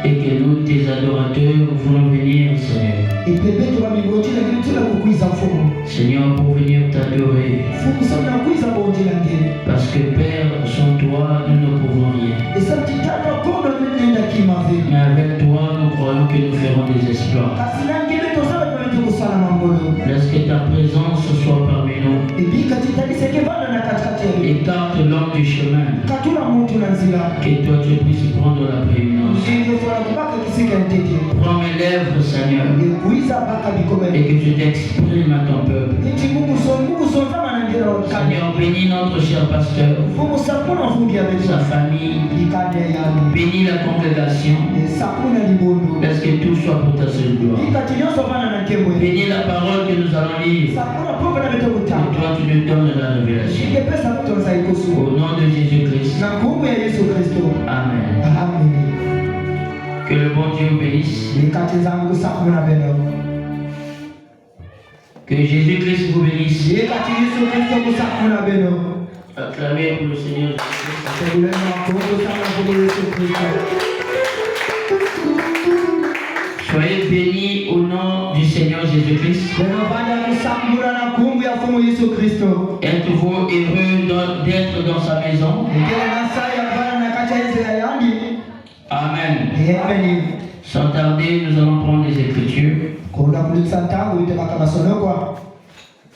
Et que nous, tes adorateurs, voulons venir, Seigneur. Seigneur, pour venir t'adorer. Parce que Père, sans toi, nous ne pouvons rien. Mais avec toi, nous croyons que nous ferons des exploits. Laisse que ta présence soit parmi nous. Écarte l'homme du chemin. Que toi tu puisses prendre la prééminence. Prends mes lèvres, Seigneur. Et que tu t'exprimes à ton peuple. Seigneur, bénis notre cher pasteur, sa famille, bénis la congrégation. Laisse que tout soit pour ta seule gloire. Bénis la parole que nous allons lire. Et toi, tu nous donnes la révélation. Au nom de Jésus-Christ. Amen. Que le bon Dieu bénisse. Que Jésus-Christ vous bénisse. Acclamez pour le Seigneur Jésus-Christ. Soyez bénis au nom du Seigneur Jésus-Christ. Êtes-vous heureux d'être dans sa maison? Amen. Sans tarder, nous allons prendre les Écritures.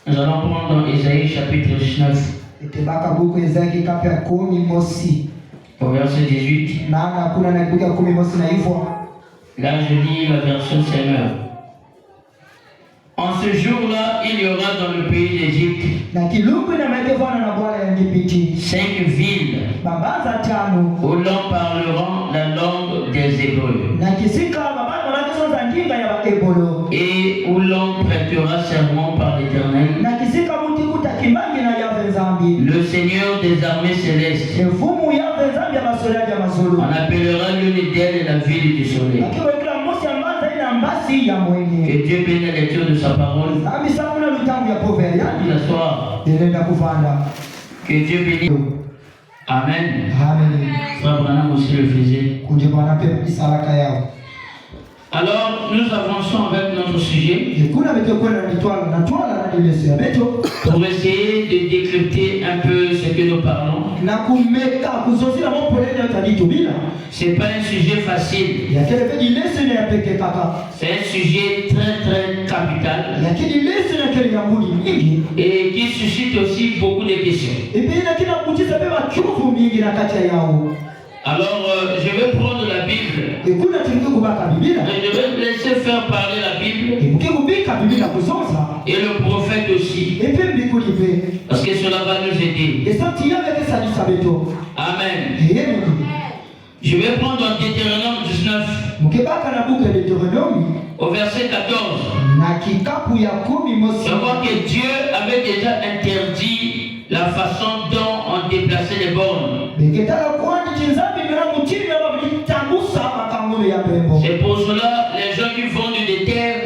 Nous allons prendre dans Ésaïe chapitre 19. Au verset 18. Là, je lis la version Seigneur. En ce jour-là, il y aura dans le pays d'Égypte 5 villes où l'on parlera la langue des Hébreux et où l'on prêtera serment par l'Éternel, le Seigneur des armées célestes. On appellera l'une d'elles la ville du soleil. Que Dieu bénisse la lecture de sa parole. Que Dieu bénisse. Amen. Frère Branham aussi le faisait. Alors, nous avançons avec notre sujet pour essayer de décrypter un peu ce que nous parlons. C'est pas un sujet facile. C'est un sujet très capital et qui suscite aussi beaucoup de questions. Alors, je vais prendre la Bible et je vais laisser faire parler la Bible et le prophète aussi, parce que cela va nous aider. Amen. Je vais prendre dans Deutéronome 19 au verset 14. Je vois que Dieu avait déjà interdit la façon dont on déplaçait les bornes. C'est pour cela les gens qui vendent des terres,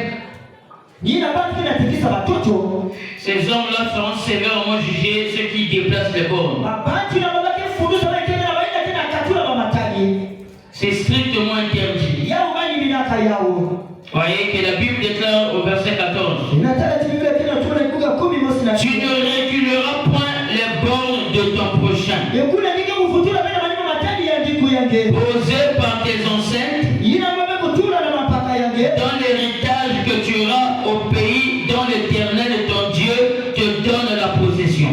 ces hommes-là seront sévèrement jugés, ceux qui déplacent les bornes. C'est strictement interdit. Voyez que la Bible déclare au verset 14: tu ne reculeras point les bornes de ton prochain, posé par tes ancêtres, dans l'héritage que tu auras au pays dont l'Éternel ton Dieu te donne la possession.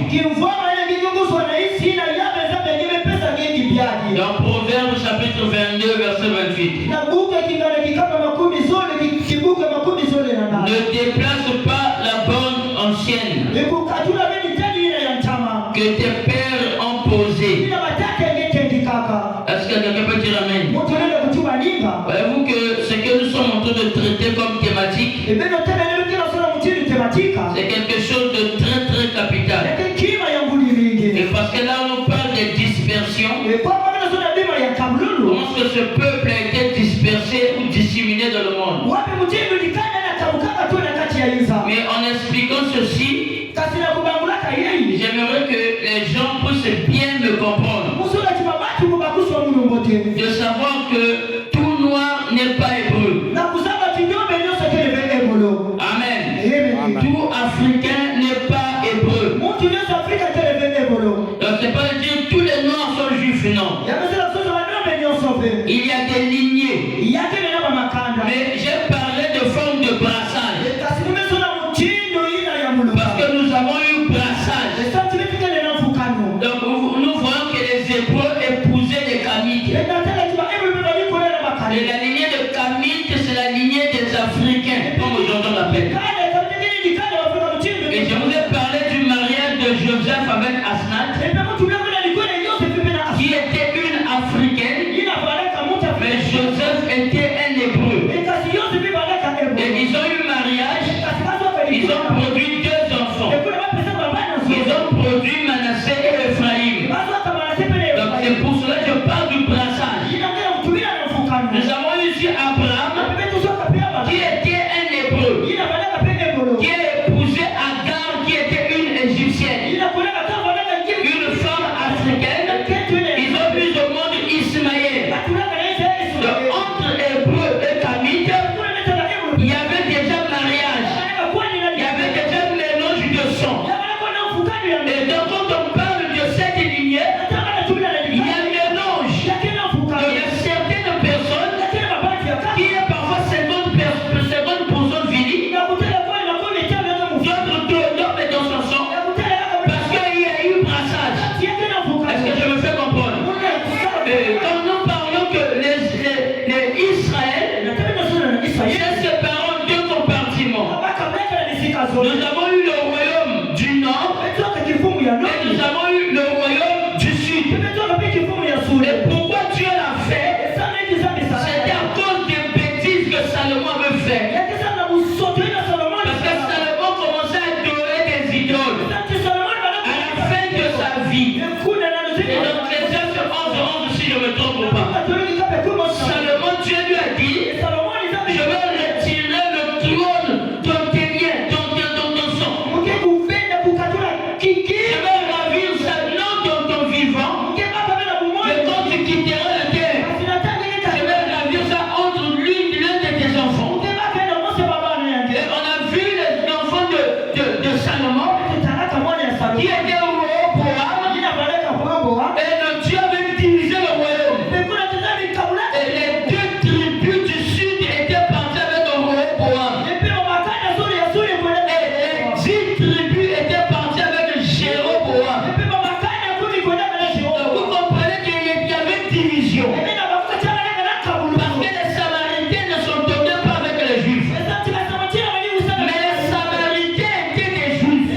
Dans Proverbes chapitre 22 verset 28. Ne déplace pas la borne ancienne que tes pères ont posée. Est-ce que quelqu'un peut dire amen? Voyez-vous que ce que nous sommes en train de traiter comme thématique, c'est quelque chose de très capital. Et parce que là on parle de dispersion, comment est-ce que ce peuple a été dispersé ou disséminé dans le monde? Mais en expliquant ceci, j'aimerais que les gens puissent bien me comprendre. Hébreux épousaient les Kamites. Et la lignée de Kamites, c'est la lignée des Africains, comme aujourd'hui on l'appelle. Et je vous ai parlé du mariage de Joseph avec Asnath, qui était une Africaine, mais Joseph était un Hébreu. Et ils ont eu mariage, ils ont produit 2 enfants. Ils ont produit Manassé et Ephraïm. Donc c'est pour cela que je parle du brassage. Nous avons eu ici Abraham, qui était un Hébreu, qui a épousé Agar, qui était une Égyptienne, une femme africaine. Ils ont mis au monde Ismaël. Donc entre Hébreu et Kamite, il y avait déjà mariage, il y avait déjà mélange de sang. Et donc quand on parle de cette lignée, il y a mélange. Il y a certaines personnes qui est parfois 50% vili, d'autres d'homme et dans son sang, parce qu'il y a eu brassage. Est-ce que je me fais comprendre? Quand nous parlons que les Israël, ils se séparent en 2 compartiments. Nous avons eu le royaume du nord et nous avons eu le royaume du sud. Et pourquoi Dieu l'a fait? C'était à cause des bêtises que Salomon avait fait. Parce que Salomon commençait à adorer des idoles à la fin de sa vie. Et donc Ecclésiaste 11:11, si je ne me trompe pas, Salomon, Dieu lui a dit, je vais retirer le trône dont tes liens, dont ton sang. Je vais ravir sa nom dans ton vivant. Et quand tu quitteras la terre, je vais ravir ça entre l'un de tes enfants. Et on a vu les enfants de Salomon, qui étaient au Rehoboam, et le Dieu avait divisé le royaume. Et les 2 tribus du sud étaient parties avec le Rehoboam. Et les 10 tribus étaient parties avec Jéroboam. Donc vous comprenez qu'il y avait division. Parce que les Samaritains ne sont tombés pas avec les Juifs. Mais les Samaritains étaient des Juifs.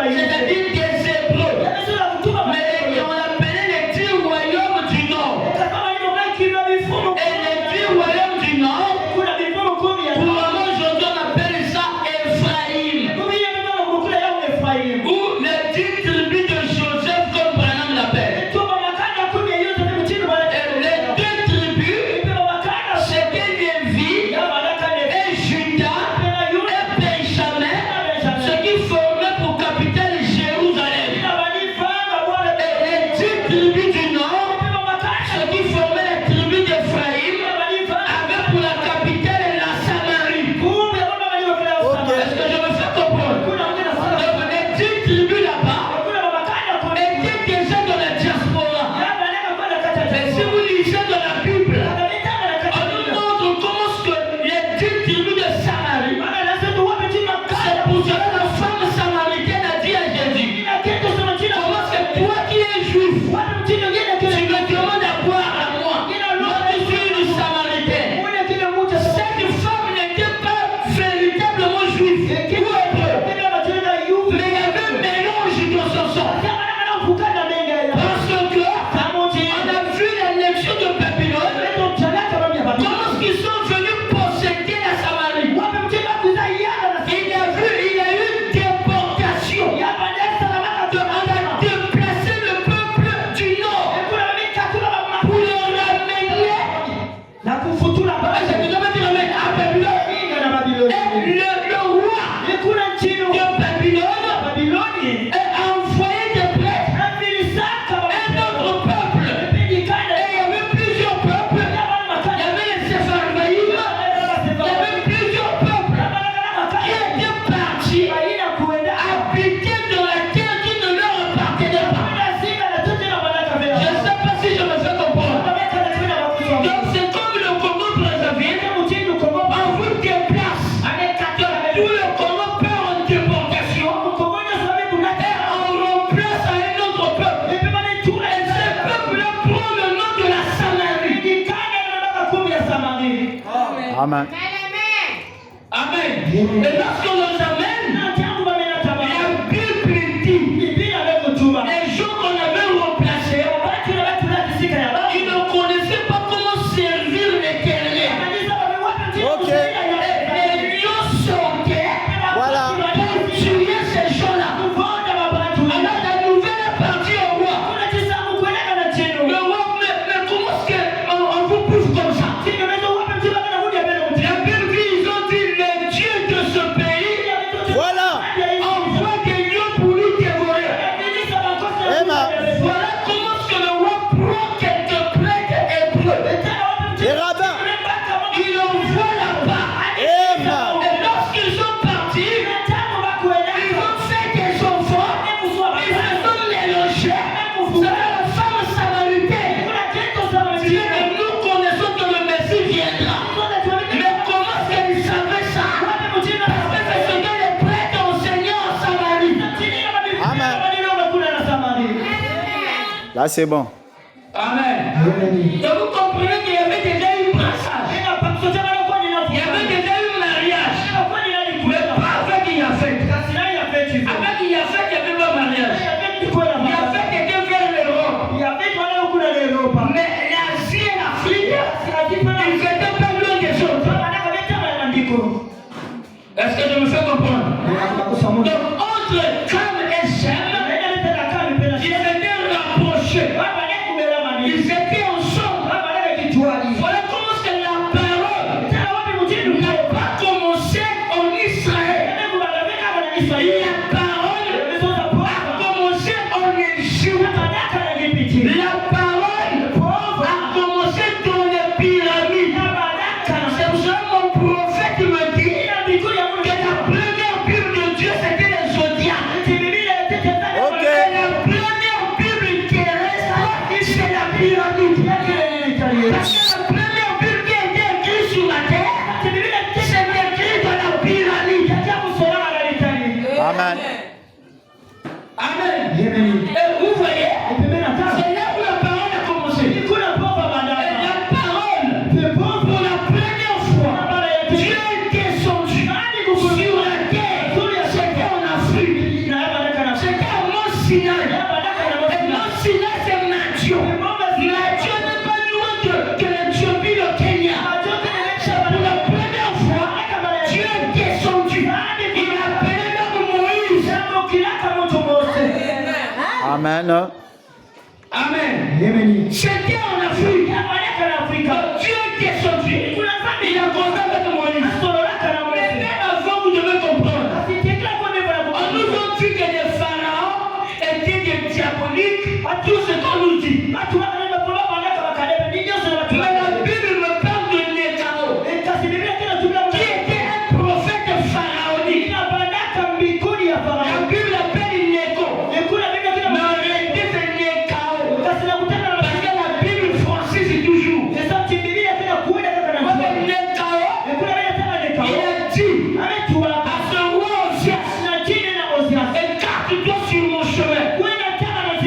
C'est-à-dire des Hébreux. Mais on appelait les 10 royaumes du Nord. Et les 10 royaumes du Nord, couramment aujourd'hui on appelle ça Ephraïm. Ou les 10 tribus de Joseph, comme Branham l'appelle. Et les 2 tribus, c'était Lévi et Judas et Benjamin, ce qui formait pour capitale Jérusalem. Et les 10 tribus du Nord, ce qui formait la tribu d'Ephraïm, avait pour la capitale la Samarie. Est-ce que je me fais comprendre? Donc les 10 tribus là-bas étaient déjà dans la diaspora. Mais si vous lisez dans la Bible, on nous montre comment que les 10 tribus de Samarie, c'est pour cela la femme samaritaine a dit à Jésus, comment est-ce que toi qui es juif, tu me demandes à boire à moi, moi qui suis une samaritaine? Cette femme n'était pas véritablement juive ou hébreu, mais il y avait un mélange dans son sang. Parce que on a vu l'annexion de Babylone, comment ils sont venus posséder la Samarie. Il y a eu une déportation. On a déplacé le peuple du nord. Amen. Amen. Et lorsqu'on les amène, la Bible dit les gens qu'on avait remplacés, ils ne connaissaient pas comment servir l'Éternel. Ok. Et les lions sortaient Voilà. pour tuer ces gens-là. Alors la nouvelle est partie au roi. Le roi, mais comment est-ce qu'on vous pousse comme ça? La Bible dit, ils ont dit, le Dieu de ce pays Voilà. envoie des lions pour nous dévorer. Amen. Voilà comment est-ce que le roi prend quelques prêtres hébreux. Les rabbins. Il envoie là-bas. Amen. Et lorsqu'ils sont partis, ils ont fait des enfants. Ils se sont mélangés. C'est la femme samaritaine. Dieu, nous connaissons que le Messie viendra. Mais comment est-ce qu'ils savaient ça? Parce que c'est ce que les prêtres enseignaient en Samarie. Amen. Là, c'est bon. Amen. Et vous comprenez qu'il y avait déjà eu brassage. Il y avait déjà eu mariage. Mais pas avec Yafet. Avec Yafet, il n'y avait pas mariage. Yafet était vers l'Europe. Mais l'Asie et l'Afrique, ils n'étaient pas loin des autres. Est-ce que je me fais comprendre? Donc, entre Cam et Shem, ils étaient rapprochés. Ils étaient ensemble. Voilà comment est-ce que la parole n'a pas commencé en Israël. La parole a commencé en Égypte. La parole a commencé dans les pyramides. C'est pour ça que mon prophète me dit que la première Bible de Dieu c'était les zodiacs. Ok. Et la première Bible terrestre c'est la pyramide. Parce que la première Bible qui a été écrite sur la terre, c'est écrit dans la pyramide. Amen. Amen. Et vous voyez, c'est là où la parole a commencé. Et la parole, pour la première fois, Dieu est descendu sur la terre. C'était en Afrique. C'était à Mont Sinaï. Et Mont Sinaï, c'est Mathieu. Mathieu n'est pas loin que l'Éthiopie, le Kenya. C'est pour la première fois, Dieu est descendu. Il a appelé même Moïse. Amen. Amen. C'était en Afrique. Dieu est descendu. Il a commencé avec Moïse. Mais même avant, vous devez comprendre. On nous a dit que les pharaons étaient des diaboliques. Tout ce qu'on nous dit. Mais la Bible me parle de Nécao, qui était un prophète pharaonique. La Bible appelle Néco. Mais en réalité, c'est Nécao. Parce que la Bible française c'est toujours. Nécao, il a dit à ce roi Osias, écarte-toi sur mon chemin.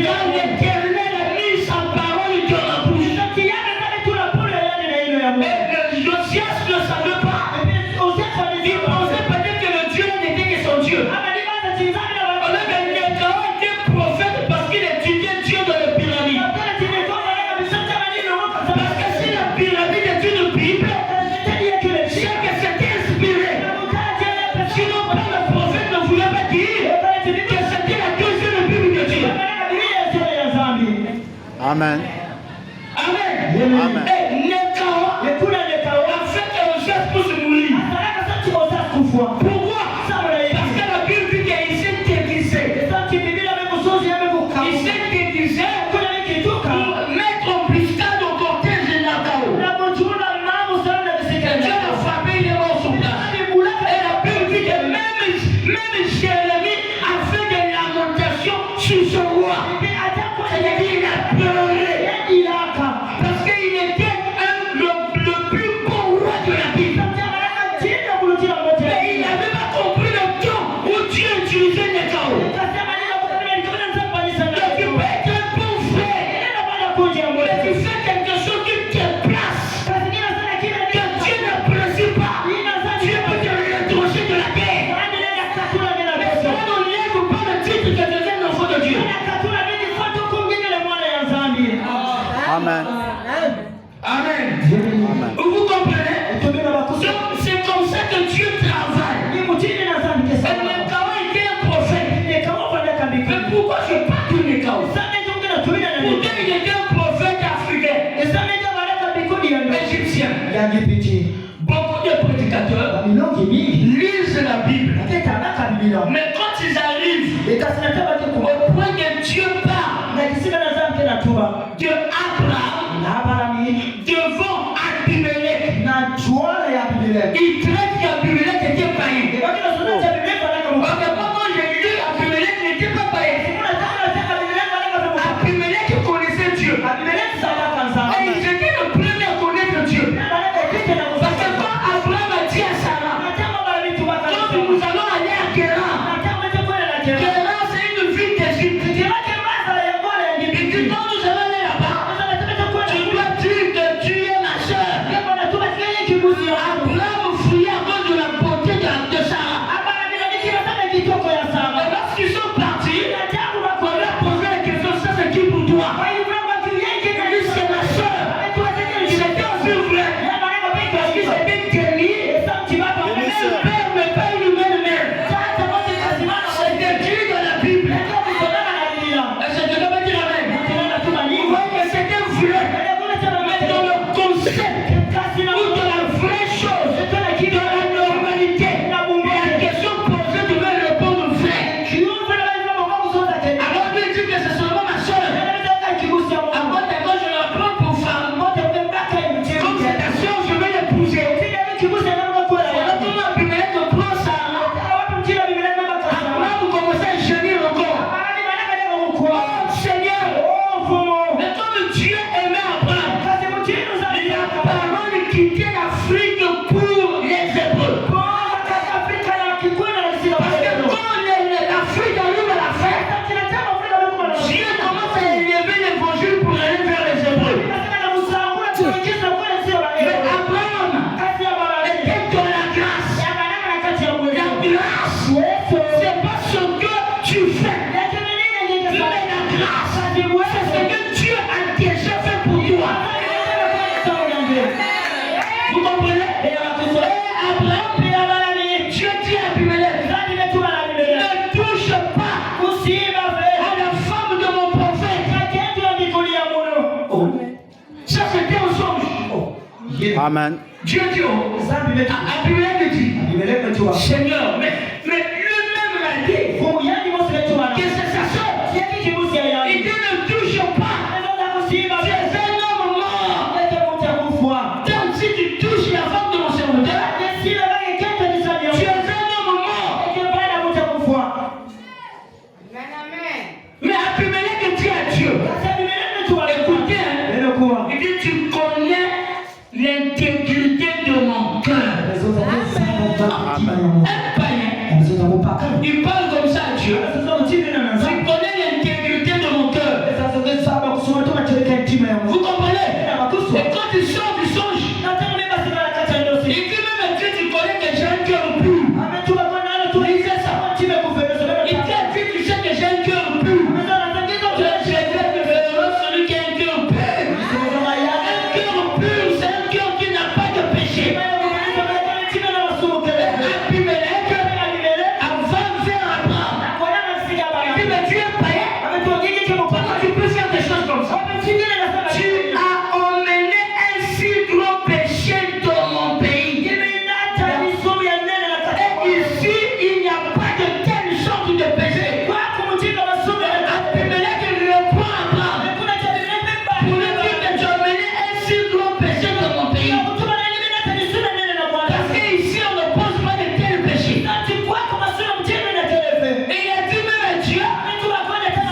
Car l'Éternel a mis sa parole dans la bouche. Et Josias ne savait pas. Il pensait peut-être que le Dieu n'était que son Dieu. Nécao était prophète parce qu'il étudiait Dieu dans les pyramides. Parce que si la pyramide est une Bible, c'est que c'était inspiré. Sinon, pas le prophète ne voulait pas dire que c'était la deuxième Bible de Dieu. Amen. Amen. Amen. Et Nécao a fait que Josias puisse mourir. Pourquoi? Parce que la Bible dit qu'il s'est déguisé. Il s'est déguisé pour mettre en embuscade au cortège de Nécao. Dieu l'a frappé, il est mort sur place. Et la Bible dit que même Jérémie a fait de lamentation sur son roi. C'est-à-dire qu'il a pleuré. Parce qu'il était le plus beau roi de la Bible. Mais il n'avait pas compris le temps où Dieu utilisait Nécao. Donc tu peux être un bon frère, mais tu fais quelque chose qui te place. Que Dieu n'apprécie Amen. Amen. Amen. Vous comprenez? Donc c'est comme ça que Dieu travaille. Et Nekao était un prophète. Mais pourquoi je parle de Nekao? Pourquoi il était un prophète africain, égyptien? Beaucoup de prédicateurs lisent la Bible. Mais quand ils arrivent au point que Dieu parle de Abraham devant Abimelech, il traite qu'Abimelech était païen. Quand j'ai lu, Abimelech n'était pas païen. Abimelech connaissait Dieu. Et il était le premier à connaître Dieu. Parce que quand Abraham a dit à Sarah, quand nous allons aller à Kéran, Kéran c'est une ville d'Égypte. Et puis quand nous allons aller là-bas, tu dois dire que tu es ma soeur. Abraham fouillait à cause de la beauté de Sarah. Et lorsqu'ils sont partis, on leur posait la question, ça c'est qui pour toi? Il dit c'est ma soeur. Il était aussi vrai. Parce qu'il s'était Kelly, et même père, mais pas une humaine mère. C'était écrit dans la Bible. Est-ce que tu peux dire amen? Vous voyez que c'était vrai. Mais dans le concept, ou dans la vraie chose, dans la normalité, la question posée devait répondre vrai. Alors lui dit que c'est seulement ma soeur. Après d'accord, je la prends pour femme. Comme c'est ta soeur, je vais l'épouser. Alors comment Abimelech prend Sarah? Abraham commençait à gémir encore. Oh Seigneur, mais comme Dieu aimait Abraham, la parole quittait l'Afrique pour les Hébreux. Parce que quand l'Afrique arrive à la fin, Dieu commence à élever l'évangile pour aller vers les Hébreux. Mais Abraham était dans la grâce. La grâce, c'est pas ce que tu fais. Mais la grâce, c'est ce que Dieu a déjà fait pour toi. Vous comprenez? Et Abraham, Dieu dit à Abimelech, ne touche pas à la femme de mon prophète. Ça c'était un songe. Amen. Dieu dit, Abimelech dit, Seigneur, mais lui-même m'a dit que c'est sa soeur. Il dit ne touche pas. Tu es un homme mort. Donc si tu touches la femme de mon serviteur, tu es un homme mort. Mais Abimelech dit à Dieu, écoutez, il dit tu connais l'intégrité de mon cœur. Amen. Un païen, il parle comme ça à Dieu. Tu connais l'intégrité de mon cœur. Vous comprenez? Et quand il sort du songe, il dit même à Dieu, tu connais que j'ai un cœur pur. Il fait ça. Il dit à Dieu, tu sais que j'ai un cœur pur. Celui qui a un cœur pur. Un cœur pur, c'est un cœur qui n'a pas de péché. Abimelech, avant vers Abraham, il dit, mais tu es païen. Pourquoi tu peux faire des choses comme ça? Tu as emmené un si gros péché dans mon pays. Et ici, il n'y a pas de telle sorte de péché. Abimelech répond à Abraham pour lui dire que tu as emmené un si gros péché dans mon pays. Parce qu'ici, on ne pose pas de tels péchés. Et il a dit même à Dieu,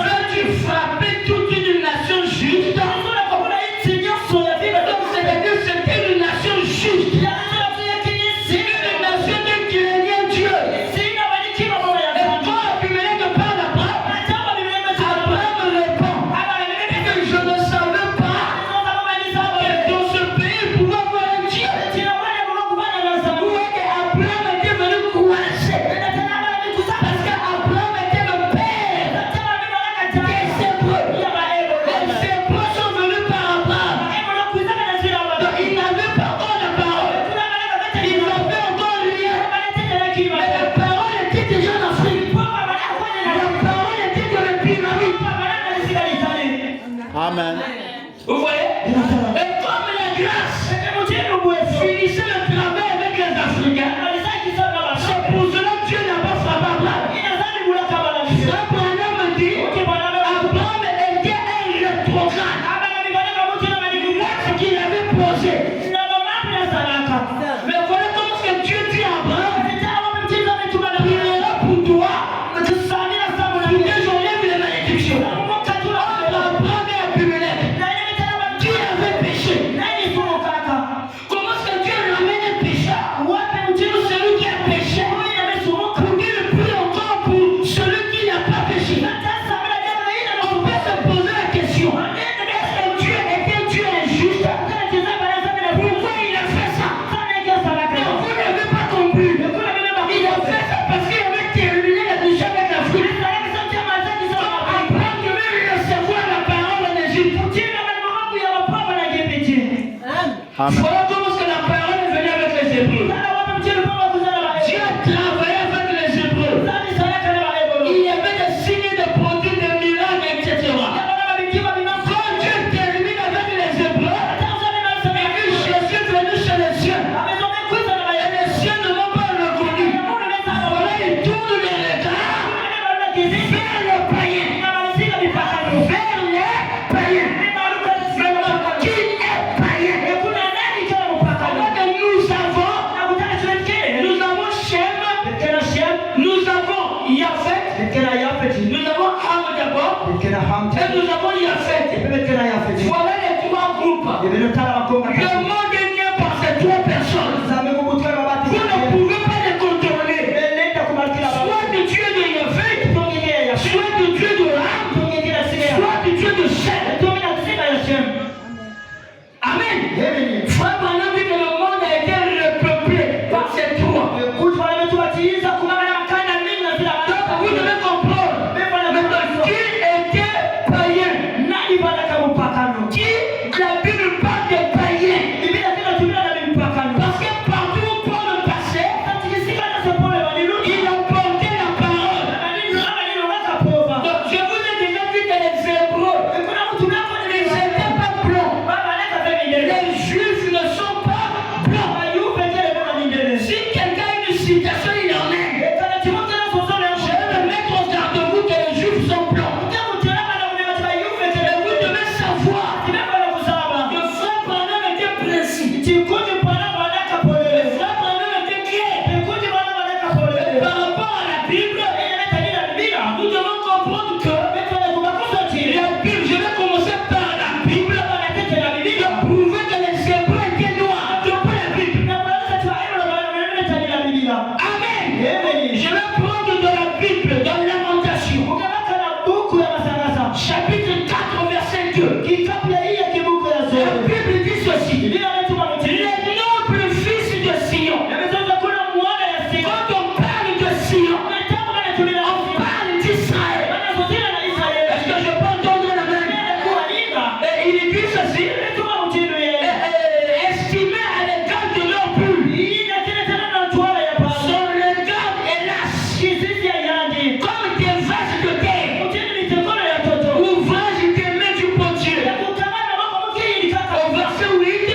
veux-tu frapper toute une nation juste? Donc c'est-à-dire c'était une nation juste. Une nation qui craignait Dieu. Et quand Abimelech parle à Abraham, Abraham répond que je ne savais pas que dans ce pays il pouvait avoir un Dieu. Vous voyez qu'Abraham était venu coincer. Parce qu'Abraham était le père des Hébreux. Les Hébreux sont venus par Abraham. Vous voyez? Et comme la grâce finissait le travail avec les Africains, c'est pour cela que Dieu n'a pas frappé Abraham. Abraham dit, Abraham était un rétrograde. Ce qu'il avait posé. Mais voilà comment que Dieu dit à Abraham, priera pour toi, pour que j'enlève les malédictions. Abraham et Abimelech, qui avait péché. Comment est-ce que Dieu ramène un pécheur? Celui qui a péché, pour qu'il le prie encore pour celui qui n'a pas péché. On peut se poser la question, est-ce que Dieu était Dieu injuste? Pourquoi il a fait ça? Mais vous n'avez pas compris. Il a fait ça parce qu'il avait terminé la mission avec l'Afrique. Abraham devait recevoir la parole en Égypte. Amen. Voilà comment est-ce que la parole est venue avec les Hébreux. Dieu a travaillé avec les Hébreux. Il y avait des signes, des produits, des miracles, etc. Quand Dieu termine avec les Hébreux, Jésus est venu chez les cieux. Et les cieux ne m'ont pas reconnu. Voilà, il tourne les regards vers les païens. Vers les païens. Maintenant, qui est païen? Nous avons Shem, nous avons Yafet, nous avons Ham d'abord, et nous avons Yafet. Voilà les trois groupes. Le monde est né par ces trois personnes. Vous ne pouvez pas les contrôler. Soit du Dieu de Yafet, soit du Dieu de Ham, soit du Dieu de Shem. Amen. Frère Branham dit que le monde a été repeuplé par ces trois. Donc vous devez comprendre. Maintenant, qui était païen? Qui la Bible parle des païens? Parce que partout où Paul passait, il apportait la parole. Donc je vous ai déjà dit que les Hébreux, ils n'étaient pas blancs. Les Juifs ne sont pas blancs. Si quelqu'un a une citation, il en est. Je vais me mettre au garde-vous que les Juifs sont blancs. Et vous devez savoir que Frère Branham était précis. Frère Branham était clair. Par rapport à la Bible, nous devons comprendre que la Bible, je vais commencer par la Bible, de prouver que les Hébreux étaient noirs depuis la Bible. Amen. Je vais prendre de la Bible, dans Lamentation, chapitre 4, verset 2. La Bible dit ceci. Les nobles fils de Sion. Quand on parle de Sion, on parle d'Israël. Est-ce que je peux entendre la main? Et il dit ceci. Estimés à l'égard de leur bulle. Son regard est lâche. Comme des vases de terre. Ouvrage des mains du bon Dieu. Au verset 8.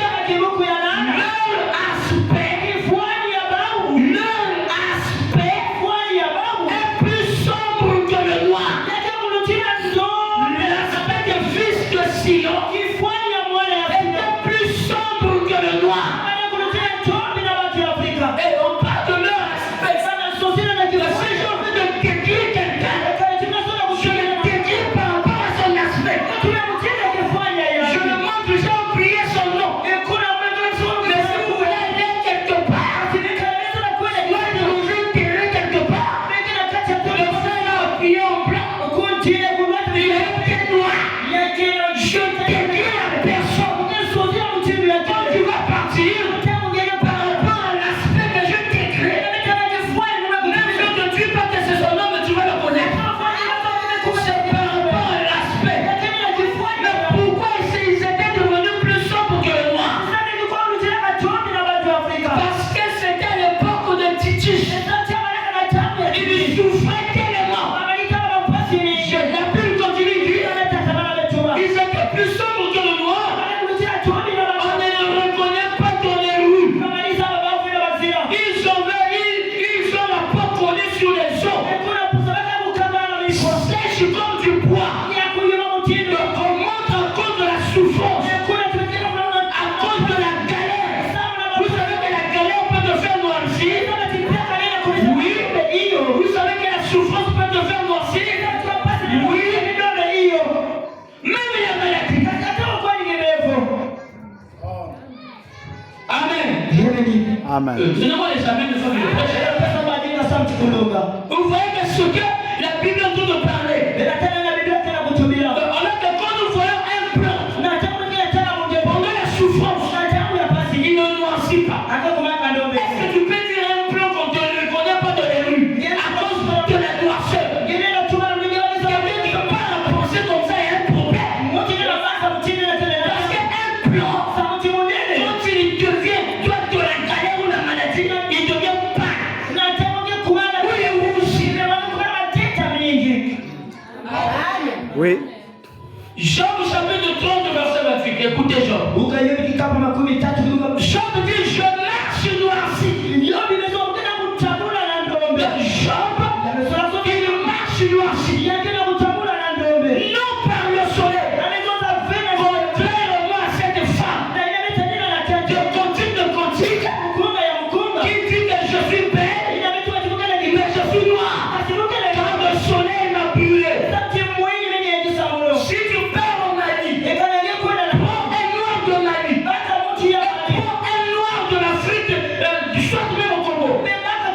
Amen. Donnez-moi les amens de famille. Vous voyez que ce que la Bible est en train de parler. Alors que quand nous voyons un plan, pendant la souffrance, il ne noircit pas. Est-ce que tu peux dire un plan qu'on ne connaît pas dans les rues à cause de la noirceur? Quelqu'un qui ne peut pas la penser comme ça, il y a un problème. Parce qu'un plan, quand il devient, toi, de la galère ou la maladie, il devient pas. Oui. Job chapitre 30 verset 28. Écoutez Job. Job dit je marche noirci. Job il marche noirci. Non par le soleil. Contrairement à cette femme. De cantique. Qui dit que je suis belle. Mais je suis noire. Car le soleil m'a brûlé. Si tu perds mon mari, prends un noir de Mali, prends un noir de l'Afrique, soit même au Congo.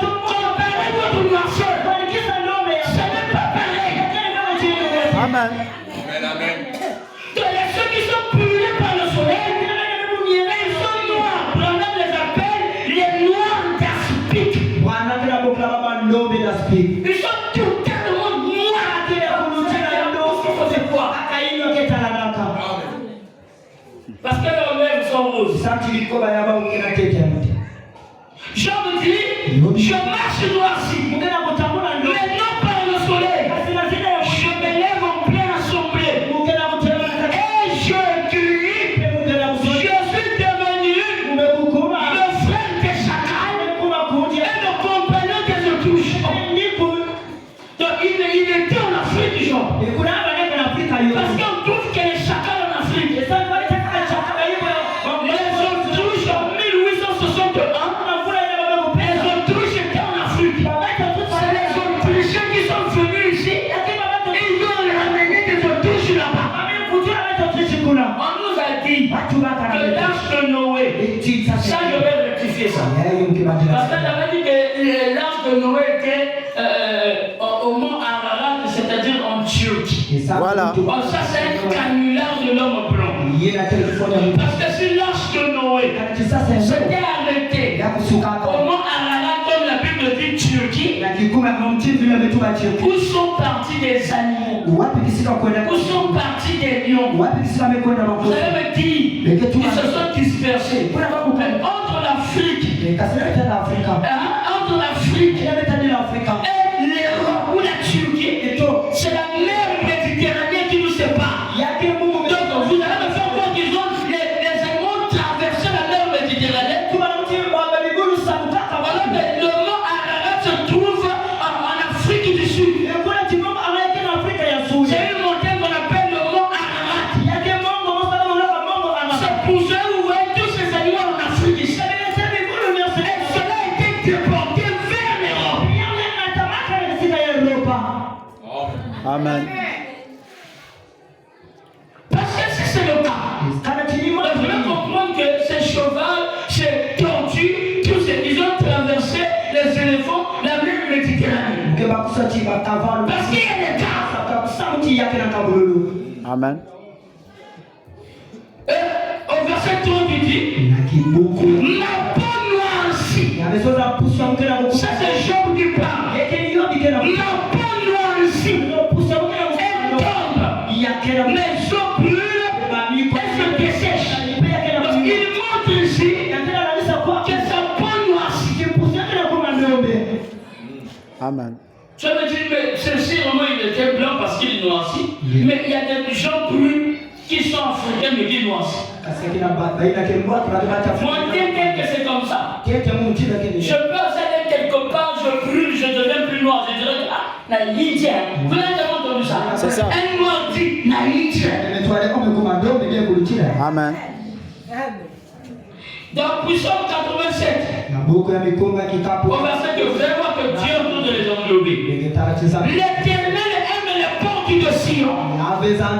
Comparez votre noirceur. Ce n'est pas pareil. Amen. Il y a ceux qui sont brûlés par le soleil, ils sont noirs. Branham les appelle les noirs d'aspic. Ils sont totalement noirs. Parce que leurs lèvres sont roses. Job dit, je marche noirci, mais non par le soleil. Je me lève en plein assemblée. Et je crie, je suis devenu le frère des chacals et le compagnon des autruches. Donc il était en Afrique, Job. Parce qu'on trouve que les chacals en Afrique, les autruches en 1861, les autruches étaient en Afrique. C'est les autruchiens qui sont venus ici, ils ont ramené des autruches là-bas. On nous a dit que l'arche de Noé, ça je vais rectifier ça. Parce qu'on avait dit que l'arche de Noé était au mont Ararat, c'est-à-dire en Turquie. Voilà. Bon, ça c'est un canular de l'homme blanc. Parce que si l'arche de Noé s'était arrêtée au mont Ararat, comme la Bible dit Turquie, où sont partis des animaux? Où sont partis des lions? Vous allez me dire, ils se sont dispersés. Entre l'Afrique et l'Europe ou la Turquie, c'est la mer Méditerranée qui nous sépare. Donc vous allez me faire croire qu'ils ont les animaux traversé la mer Méditerranée. Alors que le mont Ararat se trouve en Afrique du Sud. C'est une montagne qu'on appelle le mont Ararat. C'est pour ça que vous voyez tous ces animaux en Afrique ici. Et cela a été déporté vers l'Europe. Amen. Parce que si c'est le cas, vous devez comprendre que ces chevaux, ces tortues, tous ces, ils ont traversé les éléphants, la mer Méditerranée. Parce qu'il y a des cas. Amen. Et au verset 30, il dit, ma peau noircie. Ça c'est Job qui parle. Ma peau noircie. Elle tombe. Mes os brûlent. Elle se dessèche. Donc il montre ici que sa peau noircie. Amen. Tu vas me dire, mais ceci vraiment il était blanc parce qu'il est noirci. Mais il y a des gens bruns qui sont africains mais qui noircissent. Moi, quelqu'un que c'est comme ça. Je peux aller quelque part, je brûle, je deviens plus noir. Je dirais, ah, naïdien. Vous avez déjà entendu ça? C'est ça. Un noir dit naïdien. Amen. Dans Psaume 87, au verset que vous allez voir que Dieu est en train de les englober. L'Éternel aime les portes de Sion. Là, je ne vais pas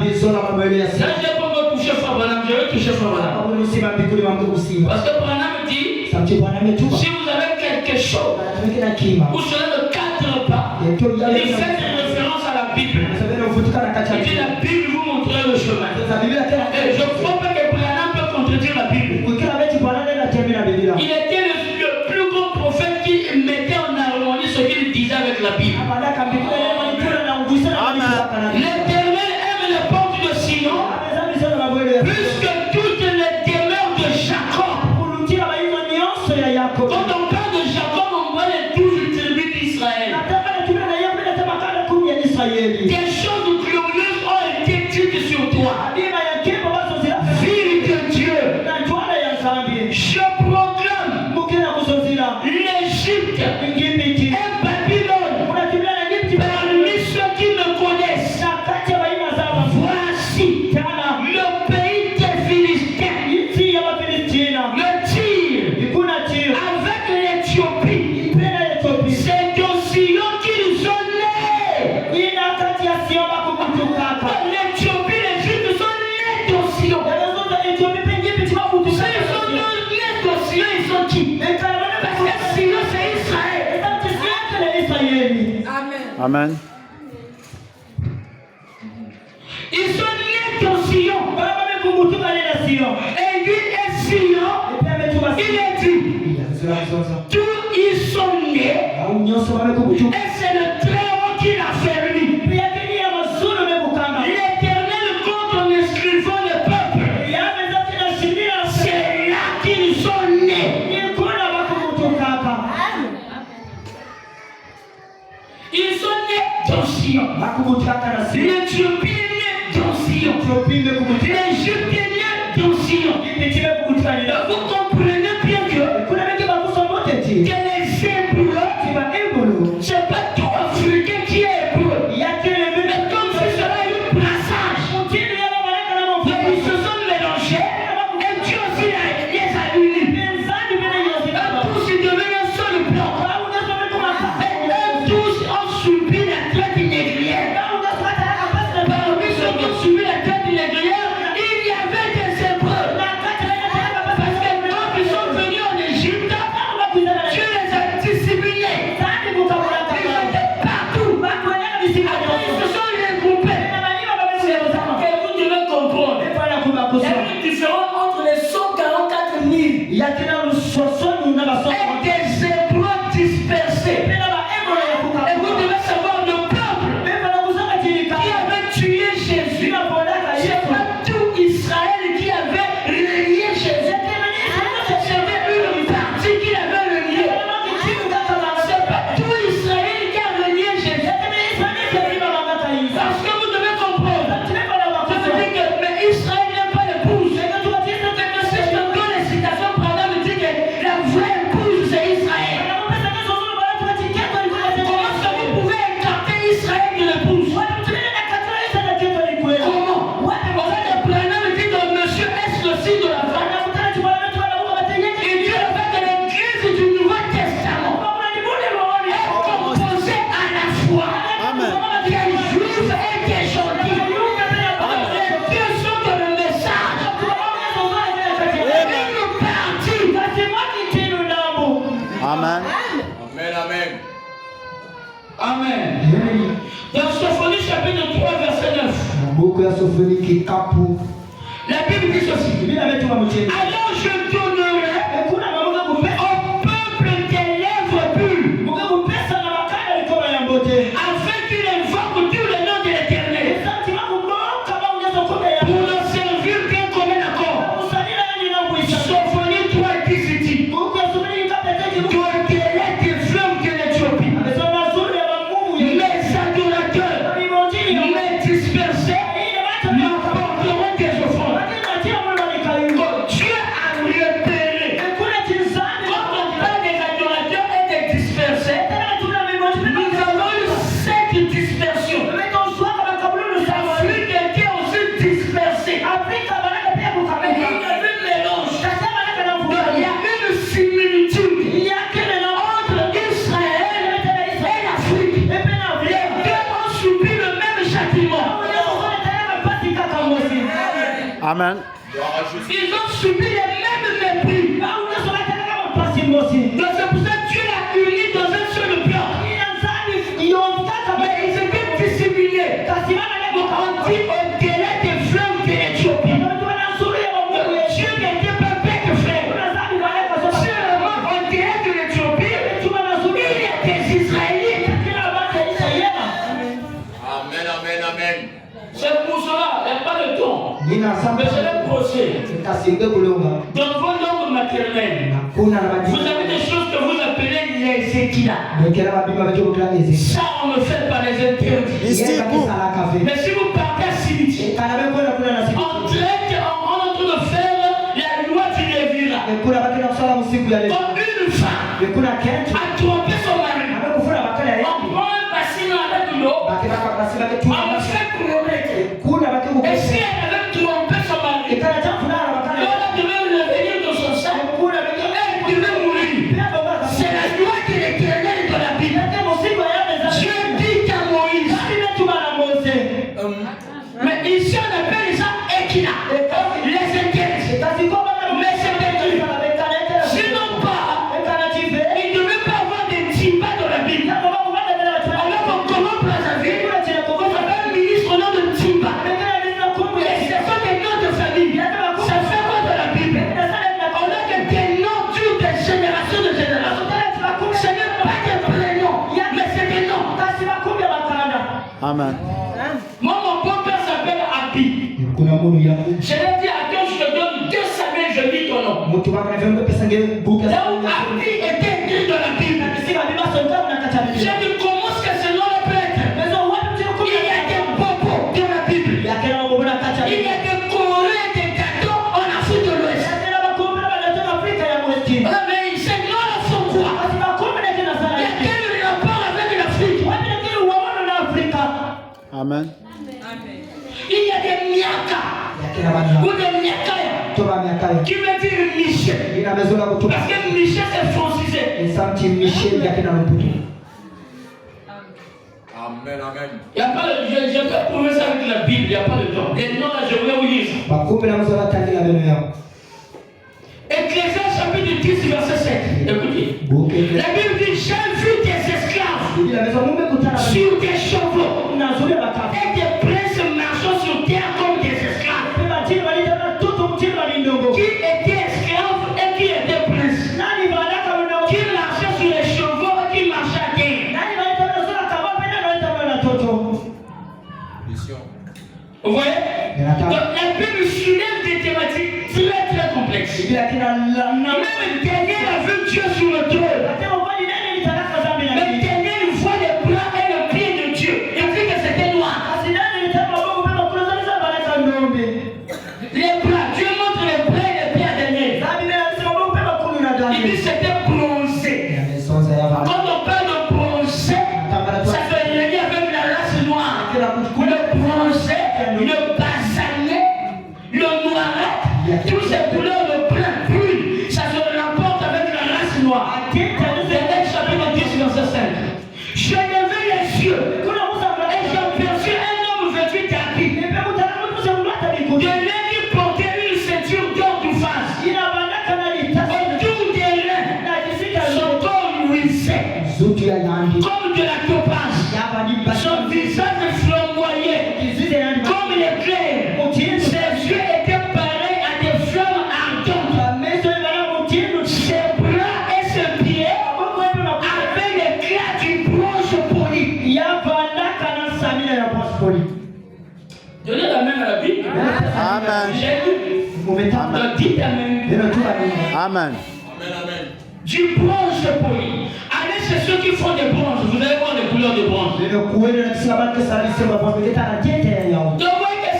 me toucher Frère Branham, je vais toucher Frère Branham. Parce que Branham dit, Si vous avez quelque chose, vous serez ne cadre pas. Il fait référence à la Bible. Il dit la Bible vous montrera le chemin. Et je crois pas que Branham peut contredire la Bible. Il était le plus grand prophète qui mettait en harmonie ce qu'il disait avec la Bible. L'Éternel aime les portes de Sion plus que toutes les demeures de Jacob. Quand on parle de Jacob, on voit les 12 tribus d'Israël. Des choses glorieuses ont été dites sur toi. Fille de Dieu, je proclame l'Égypte et Babylone parmi ceux qui me connaissent. Voici le pays des Philistins, le Tyr, avec l'Éthiopie. C'est au Sion qu'ils sont nés. L'Éthiopie, l'Égypte sont nés au Sion. S'ils sont nés au Sion, ils sont qui? Parce que Sion, c'est Israël. Amen. Ils sont nés au Sion. Et lui est Sion. Il est dit, tous ils sont nés. Et c'est le Très-Haut qui l'a fermé. L'Éternel compte en inscrivant le peuple. C'est là qu'ils sont nés. Ils sont nés dans Sion. L'Éthiopie est née dans Sion. L'Égypte est née dans Sion. Vous comprenez bien que les Hébreux, c'est pas tout Africain qui est hébreu. Mais comme si cela a eu brassage, ils se sont mélangés et Dieu aussi les a unis. Tous ils deviennent un seul bloc. Et tous ont subi la traite négrière. Parmi ceux qui ont subi la traite négrière, il y avait des Hébreux. Parce que quand ils sont venus en Égypte, Dieu les a disciplinés. Ils étaient partout. Après, ils se sont regroupés. Et vous devez comprendre. Il y a une différence entre les 144 000 et des Hébreux dispersés. Et vous devez savoir le peuple qui avait tué Jésus. C'est pas tout Israël qui avait relié Jésus. C'était une partie qui avait relié. C'est pas tout Israël qui a relié Jésus. Parce que vous devez comprendre. Je veux dire que mais Israël n'aime pas l'épouse. Mais si je donne les citations, Branham me dit que la vraie épouse c'est Israël. Comment est-ce que vous pouvez écarter Israël de l'épouse? Comment? En fait, Branham me dit que monsieur est le signe de la femme. Il dit le fait que l'église du Nouveau Testament est composée à la fois des juifs et des gentils. Les deux sont dans le message. Une partie. Amen. Amen. Dans Sophonie chapitre 3 verset 9, la Bible dit ceci. Alors je donnerai au peuple des lèvres pures, afin qu'il invoque tout le nom de l'Éternel, pour le servir bien comme un accord. Sophonie 3 dit, donnerai des fleuves de l'Éthiopie, mes adorateurs, mes dispersés, m'apporteront des offrandes. Dieu a repéré. Quand on parle des adorateurs et des dispersés, nous avons eu 7 dispersions. L'Afrique était aussi dispersée. Il y avait un mélange. Il y a une similitude entre Israël et l'Afrique. Les deux ont subi le même châtiment. Amen. Ils ont subi les mêmes mépris. Donc c'est pour ça que Dieu l'a uni dans un seul plan. Mais ils étaient disséminés. Donc on dit au-delà des fleuves de l'Éthiopie. Dieu n'était pas bête, frère. Seulement au-delà de l'Éthiopie, il y a des Israélites. Amen, amen, amen. C'est pour cela, il n'y a pas de temps. Mais c'est le procès. Dans vos langues maternelles, vous avez des choses que vous appelez les équilats. Ça, on ne fait pas les interdits. Mais si vous partez à Sibiti, on traite, on est en train de faire la loi du Lévira. Comme une femme a trompé son mari, on prend un bassin avec l'eau, on fait pleurer. Et si elle avait trompé son mari, l'eau devait revenir dans son sang, elle devait mourir. C'est la loi de l'Éternel dans la Bible. Dieu dit à Moïse. Mais ici on appelle ça Ekina, les interdits. Mais c'est interdit. Sinon pas, il ne devait pas avoir des timbas dans la Bible. Alors comment place à vie, on avait un ministre au nom de Timba. Et ce sont des noms de famille. Ça fait quoi dans la Bible? On a des noms durs de génération de génération. Ce n'est pas des prénoms, mais c'est des noms. Amen. Moi, mon beau-père s'appelle Abi. Je l'ai dit à toi, je te donne 200 000, je dis ton nom. Là où Abi était écrit dans la Bible, je me commence que ce nom peut être. Il y a des bobos dans la Bible. Il y a des Corées, des gâteaux en Afrique de l'Ouest. Mais ces noms-là font quoi? Il y a quel rapport avec l'Afrique? Amen. Il y a des miaka ou des miakaya qui veut dire Michel. Parce que Michel c'est francisé. Amen, amen. Il y a pas de, je peux prouver ça avec la Bible, il n'y a pas de temps. Et non, là je voulais vous lire ça. Ecclésiaste chapitre 10 verset 7. Écoutez. La Bible dit, j'ai vu des esclaves sur des chevaux et des princes marchant sur terre comme des esclaves. Qui étaient esclaves et qui étaient princes. Qui marchaient sur les chevaux et qui marchaient à terre. Vous voyez? Donc la Bible soulève des thématiques très très complexes. Même Daniel a vu Dieu sur le trône. Mais Daniel voit les bras et le pied de Dieu. Il dit que c'était noir. Les bras, Dieu montre les bras et les pieds à Daniel. Il dit que c'était bronzé. Quand on parle de bronzé, ça fait lier avec la race noire. Le bronzé, le basané, le noiret, toutes ces couleurs de brun brune, ça se rapporte avec la race noire. Daniel chapitre 10 verset 5. Je levai les yeux et j'aperçus un homme vêtu d'habits. De l'un qui portait une ceinture d'or du face. Autour des reins, son corps luisait comme de la topaz. Son visage flamboyait comme l'éclair. Ses yeux étaient pareils à des flammes ardentes. Ses bras et ses pieds avaient l'éclat du bronze poli. Donnez la main à la Bible. Amen. J'ai lu. Donc dites Amen. Amen. Du bronze poli. Allez chez ceux qui font des bronzes. Vous allez voir les couleurs de bronze. Donc voyez que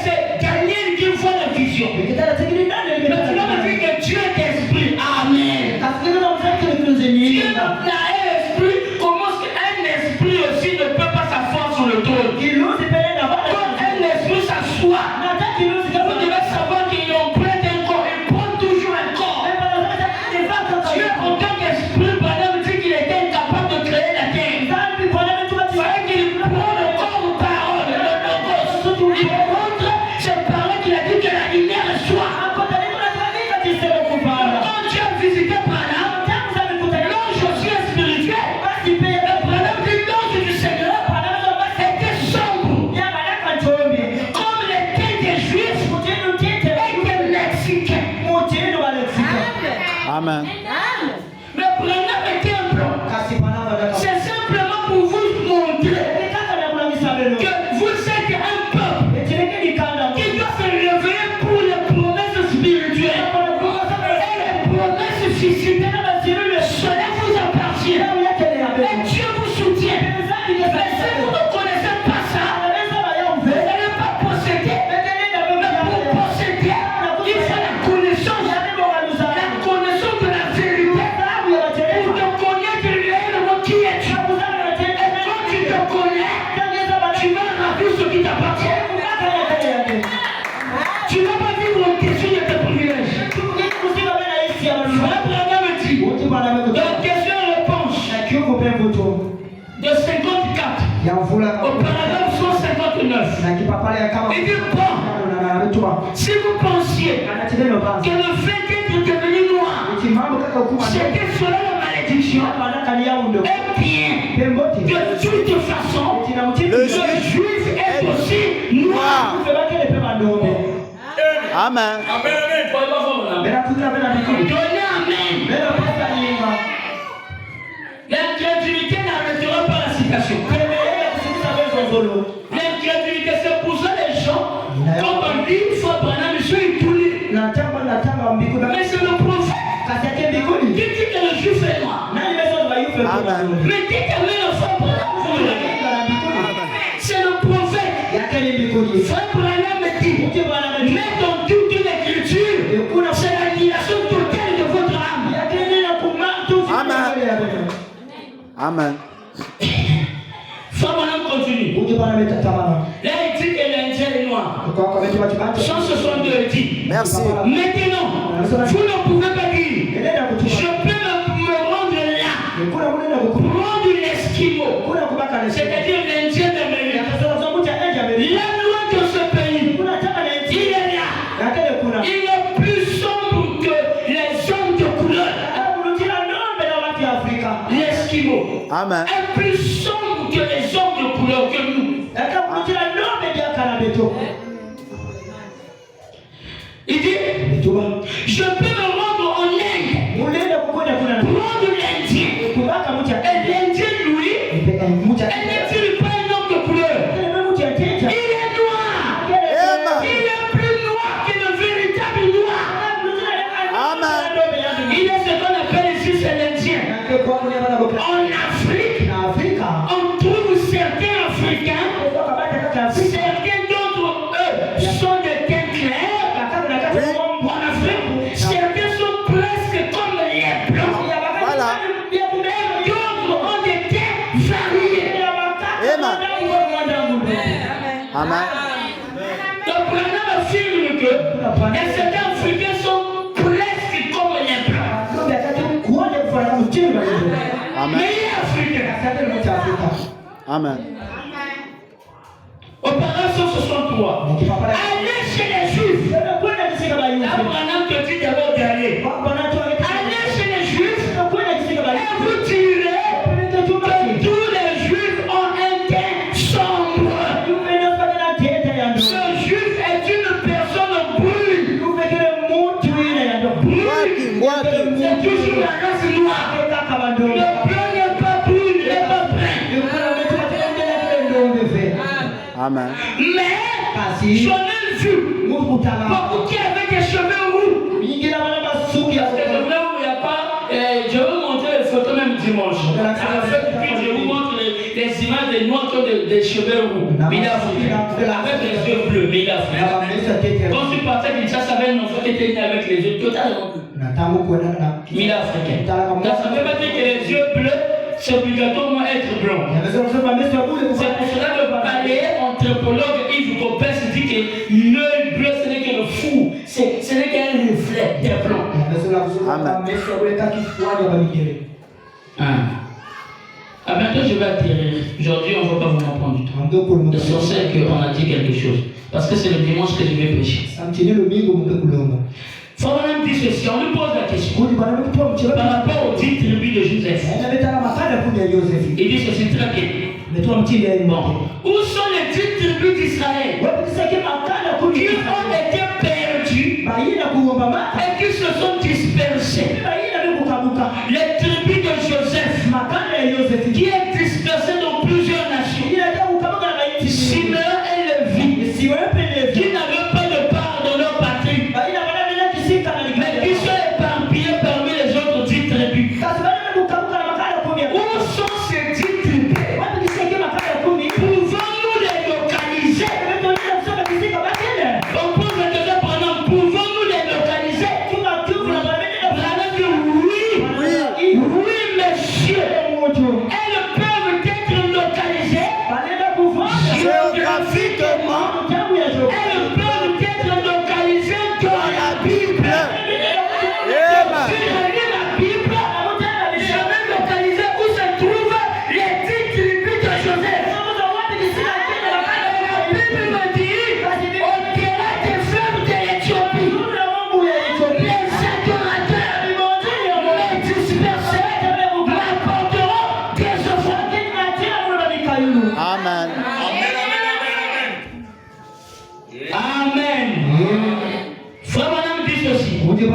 c'est Daniel qui voit la vision. Mais tu l'as vu que Dieu est esprit. Amen. Dieu n'a un esprit. Comment un esprit aussi ne peut pas s'asseoir sur le trône? Quand un esprit s'assoit, vous devez savoir qu'ils ont pris un corps. Ils prennent toujours un corps. Dieu en tant qu'esprit, Madame dit qu'il était incapable de créer la terre. Il fallait qu'il prenne le corps aux paroles, le logos. Il montre ces paroles qu'il a dit que la lumière soit. Amen. Mais Branham était un plan. C'est simplement pour vous montrer que vous êtes un peuple qui doit se réveiller pour les promesses spirituelles. Et les promesses physiques, cela vous appartient. Et Dieu vous soutient. Mais si vous ne connaissez pas ça, vous n'allez pas posséder. Mais pour posséder, il faut la connaissance de la vérité. Pour te connaître réellement qui es-tu. Et quand tu te connais, tu vas remplir ce qui t'appartient. Tu ne vas pas vivre au-dessus de tes privilèges. Frère Branham me dit, dans question-réponse de 54, au paragraphe 159, il dit bon, si vous pensiez que le fait d'être devenu noir, c'était cela la malédiction, eh bien, de toute façon, le juif est aussi noir. Amen. Donnez amen. L'incrédulité n'arrêtera pas la citation. L'incrédulité, c'est pour ça les gens, comme on dit, il faut prendre un monsieur et tout lui. Mais c'est le prophète qui dit que le juif est noir. Amen. Mais dit que le frère Branham, c'est le prophète. Frère Branham me dit, mais dans toute l'écriture, c'est l'annihilation totale de votre âme. Amen. Frère Branham continue. Là, il dit que l'Indien est noir. 162 dit. Merci. Maintenant, vous ne pouvez pas dire, je peux me rendre là, prendre l'Esquimau, c'est-à-dire l'Indien d'Amérique. La loi de ce pays, il est là. Il est plus sombre que les hommes de couleur. L'Esquimau Amen. est plus sombre que les hommes de couleur que nous. Il dit, je peux me rendre en Inde, prendre l'Indien. Et l'Indien, lui, n'est-il pas un homme de couleur? Il est noir. Il est plus noir que le véritable noir. Amen. Il est ce qu'on appelle ici, c'est l'Indien. En Afrique, on trouve certains Africains, certains d'entre eux sont de teint clair. En Afrique, certains sont presque comme les blancs. Voilà. Et d'autres ont des teints variés. Amen. Donc, Branham affirme que certains Africains sont presque comme les blancs. Amen. Mais il est africain. Amen. Au paragraphe 163, allez chez les Juifs. Là, Branham te dit d'abord d'aller. Allez chez les Juifs et vous direz que tous les Juifs ont un teint sombre. Ce Juif est une personne brune. C'est toujours la race noire. Le blanc n'est pas brun, n'est pas brun. Amen. Mais j'en ai vu beaucoup qui avaient des cheveux roux. Il y a pas, je vais vous montrer les photos même dimanche. À la fête, puis je vous montre les images des noirs qui ont des cheveux roux. Mais il a avec les yeux bleus, mais il a fait. Quand tu partais de ça, ça avait un enfant qui était né avec les yeux totalement bleus. Mais il a africain. Ça ne veut pas dire que les yeux bleus, c'est obligatoirement être blanc. C'est pour cela que le paléo anthropologue Yves Coppens dit que l'œil bleu, ce n'est que le fou, ce n'est qu'un reflet des blancs. À bientôt, je vais atterrir. Aujourd'hui, on ne va pas vraiment prendre du temps. L'essentiel qu'on a dit quelque chose. Parce que c'est le dimanche que je vais prêcher. Branham dit ceci, on lui pose la question par rapport aux 10 tribus de Joseph. Il dit ceci très bien. Bon. Où sont les 10 tribus d'Israël qui ont été perdues et qui se sont dispersées?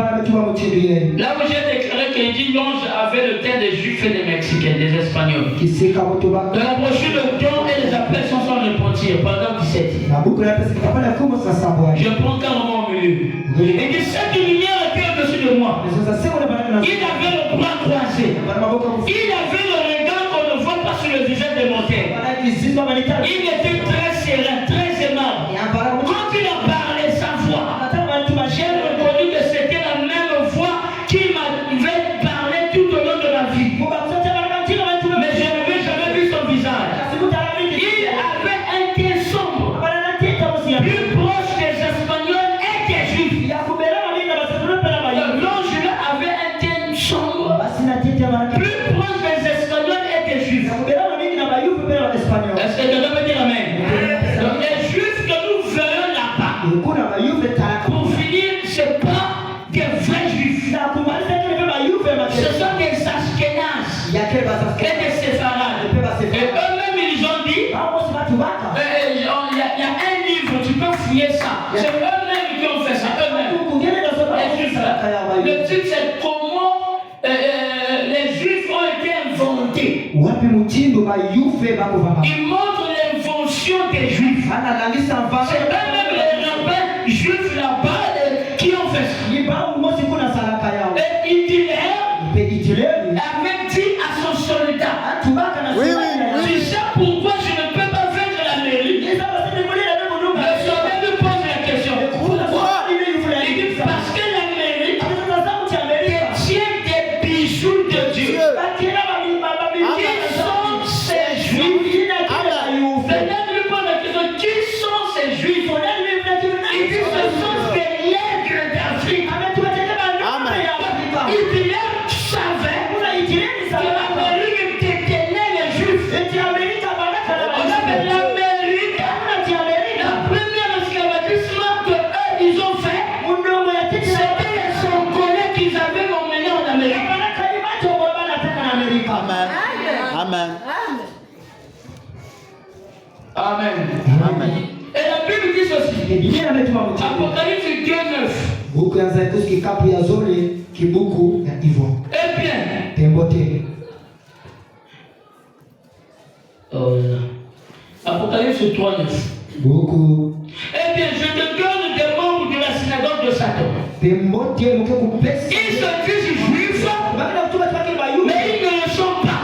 Là où j'ai déclaré qu'il dit l'ange avait le teint des Juifs et des Mexicains, des Espagnols. Dans la brochure, le temps et les appels sont sans repentir, pendant 17. Je prends carrément au milieu. Et dit cette lumière était au-dessus de moi. Il avait le bras croisé. Il avait le regard qu'on ne voit pas sur le visage de mon terre. Il était très serein, très aimable. Quand il a parlé sa voix, j'ai reconnu que c'était la même voix qui m'avait parlé tout au long de ma vie. Mais je n'avais jamais vu son visage. Il avait un teint sombre, plus proche des Espagnols et des Juifs. L'ange là avait un teint sombre, plus proche des Espagnols et des Juifs. Est-ce que quelqu'un peut dire amen? Donc les Juifs que nous verrons là-bas, pour finir, ce n'est pas des vrais Juifs. Ce sont des Ashkénazes et des Séfarades. Et eux-mêmes, ils ont dit, il y a un livre, tu peux fouiller ça. C'est eux-mêmes qui ont fait ça, eux-mêmes. Les Juifs là. Le titre, c'est comment les Juifs ont été inventés. Ils montrent l'invention des Juifs. C'est eux-mêmes les rabbins juifs là-bas qui ont fait ça. Et Hitler avait dit à son soldat, tu sais pourquoi je ne peux pas vaincre l'Amérique? Le soldat lui pose la question. Pourquoi? Il dit parce que l'Amérique détient des bijoux de Dieu. Qui sont ces Juifs? Maintenant, lui pose la question, qui sont ces Juifs? Il dit ce sont des nègres d'Afrique. Hitler savait que l'Amérique détenait les Juifs. On appelle l'Amérique la première esclavagisme que eux ils ont fait. C'était les Congolais qu'ils avaient emmenés en Amérique. Amen. Amen. Amen. Et la Bible dit ceci. Apocalypse 2:9. Eh bien. Apocalypse 3:9. Eh bien, je te donne des membres de la synagogue de Satan. Ils se disent juifs, mais ils ne le sont pas.